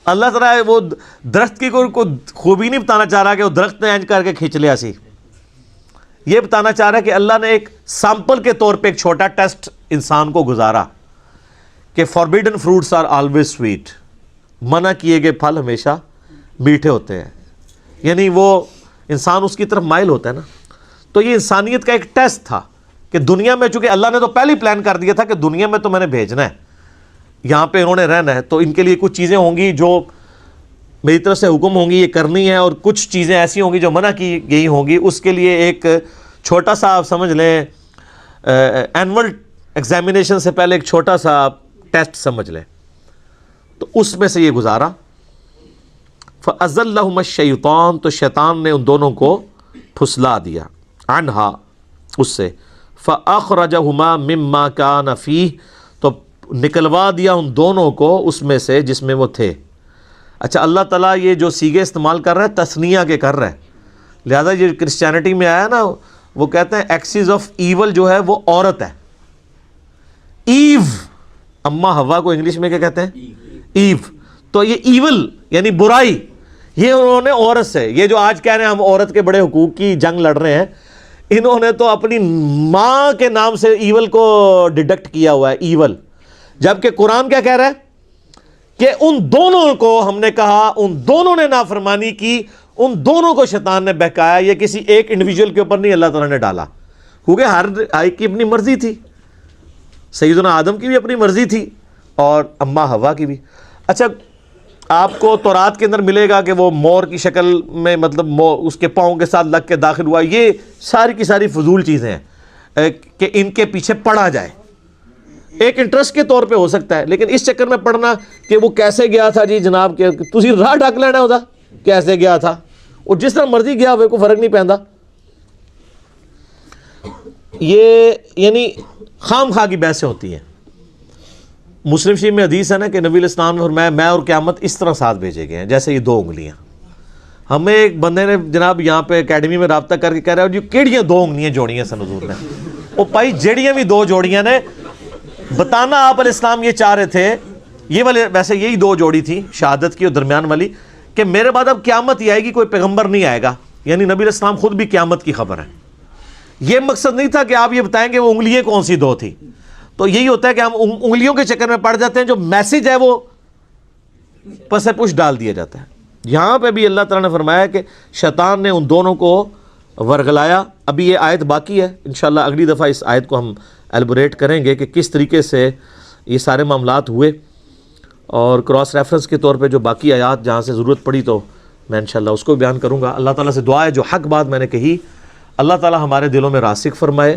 اللہ تعالیٰ وہ درخت کی کوئی خوبی نہیں بتانا چاہ رہا کہ وہ درخت نے اینج کر کے کھینچ لیا سی. یہ بتانا چاہ رہا ہے کہ اللہ نے ایک سیمپل کے طور پہ ایک چھوٹا ٹیسٹ انسان کو گزارا کہ forbidden fruits are always sweet, منع کیے گئے پھل ہمیشہ میٹھے ہوتے ہیں. یعنی وہ انسان اس کی طرف مائل ہوتا ہے نا. تو یہ انسانیت کا ایک ٹیسٹ تھا کہ دنیا میں، چونکہ اللہ نے تو پہلے ہی پلان کر دیا تھا کہ دنیا میں تو میں نے بھیجنا ہے، یہاں پہ انہوں نے رہنا ہے، تو ان کے لیے کچھ چیزیں ہوں گی جو میری طرف سے حکم ہوں گی یہ کرنی ہے، اور کچھ چیزیں ایسی ہوں گی جو منع کی گئی ہوں گی. اس کے لیے ایک چھوٹا سا آپ سمجھ لیں اینول ایگزامینیشن سے پہلے ایک چھوٹا سا ٹیسٹ سمجھ لیں. تو اس میں سے یہ گزارا. فَأَزَلَّهُمَ الشَّيْطَانُ، تو شیطان نے ان دونوں کو پھسلا دیا، عنہا، اس سے. فَأَخْرَجَهُمَا مِمَّا كَانَ فِيهِ، تو نکلوا دیا ان دونوں کو اس میں سے جس میں وہ تھے. اچھا اللہ تعالیٰ یہ جو سیغے استعمال کر رہا ہے تثنیہ کے کر رہا ہے، لہذا یہ کرسچینٹی میں آیا نا، وہ کہتے ہیں ایکسیز آف ایول جو ہے وہ عورت ہے. ایو، اما ہوا کو انگلش میں کیا کہتے ہیں؟ ایو. تو یہ ایول یعنی برائی، یہ انہوں نے عورت سے، یہ جو آج کہہ رہے ہیں ہم عورت کے بڑے حقوق کی جنگ لڑ رہے ہیں، انہوں نے تو اپنی ماں کے نام سے ایول کو ڈیڈکٹ کیا ہوا ہے، ایول. جبکہ قرآن کیا کہہ رہا ہے کہ ان دونوں کو ہم نے کہا، ان دونوں نے نافرمانی کی، ان دونوں کو شیطان نے بہکایا. یہ کسی ایک انڈیویجول کے اوپر نہیں اللہ تعالیٰ نے ڈالا، کیونکہ ہر ایک کی اپنی مرضی تھی. سیدنا آدم کی بھی اپنی مرضی تھی اور اما ہوا کی بھی. اچھا آپ کو تورات کے اندر ملے گا کہ وہ مور کی شکل میں، مطلب اس کے پاؤں کے ساتھ لگ کے داخل ہوا، یہ ساری کی ساری فضول چیزیں ہیں. کہ ان کے پیچھے پڑھا جائے. ایک انٹرسٹ کے طور پہ ہو سکتا ہے, لیکن اس چکر میں پڑھنا کہ وہ کیسے گیا تھا جی جناب, کہ تسی راہ ڈھک لینا ہوتا کیسے گیا تھا, اور جس طرح مرضی گیا ہوئے کوئی فرق نہیں پہنتا. یہ یعنی خام خواہ کی بحثیں ہوتی ہیں. مسلم شریف میں حدیث ہے نا کہ نبی علیہ السلام نے فرمایا میں اور قیامت اس طرح ساتھ بھیجے گئے ہیں جیسے یہ 2 انگلیاں. ہمیں ایک بندے نے جناب یہاں پہ اکیڈمی میں رابطہ کر کے کہہ رہا ہے جی کیڑیاں 2 انگلیاں جوڑیاں سن حضور نے. وہ بھائی جیڑیاں بھی 2 جوڑیاں نے, بتانا آپ علیہ السلام یہ چاہ رہے تھے, یہ والے ویسے یہی 2 جوڑی تھی شہادت کی اور درمیان والی, کہ میرے بعد اب قیامت ہی آئے گی, کوئی پیغمبر نہیں آئے گا. یعنی نبی علیہ السلام خود بھی قیامت کی خبر ہے. یہ مقصد نہیں تھا کہ آپ یہ بتائیں کہ وہ انگلیاں کون سی 2 تھی. تو یہی ہوتا ہے کہ ہم انگلیوں کے چکر میں پڑ جاتے ہیں, جو میسج ہے وہ پس پش ڈال دیا جاتا ہے. یہاں پہ بھی اللہ تعالیٰ نے فرمایا کہ شیطان نے ان دونوں کو ورگلایا. ابھی یہ آیت باقی ہے, انشاءاللہ اگلی دفعہ اس آیت کو ہم ایلبوریٹ کریں گے کہ کس طریقے سے یہ سارے معاملات ہوئے, اور کراس ریفرنس کے طور پہ جو باقی آیات جہاں سے ضرورت پڑی تو میں انشاءاللہ اس کو بیان کروں گا. اللہ تعالیٰ سے دعا ہے جو حق بات میں نے کہی اللہ تعالیٰ ہمارے دلوں میں راسخ فرمائے.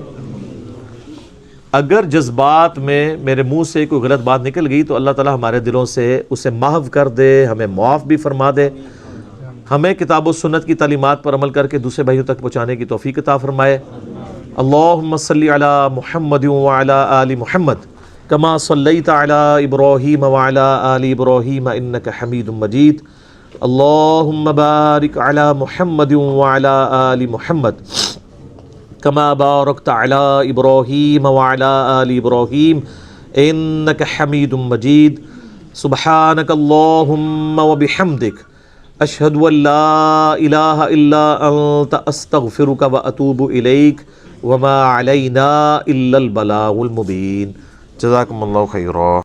اگر جذبات میں میرے منہ سے کوئی غلط بات نکل گئی تو اللہ تعالیٰ ہمارے دلوں سے اسے محو کر دے, ہمیں معاف بھی فرما دے, ہمیں کتاب و سنت کی تعلیمات پر عمل کر کے دوسرے بھائیوں تک پہنچانے کی توفیق عطا فرمائے. اللہم صلی علی محمد وعلی آل محمد کما صلیت علی ابراہیم وعلی آل ابراہیم انک حمید مجید. اللہم بارک علی محمد وعلی آل محمد کما بارکت علی ابراہیم وعلی آل ابراہیم انک حمید مجید. سبحانک اللہم وبحمدک اشہد ان لا الہ الا انت استغفرک واتوب الیک وما علینا الا البلاغ المبین. جزاکم اللہ خیرا.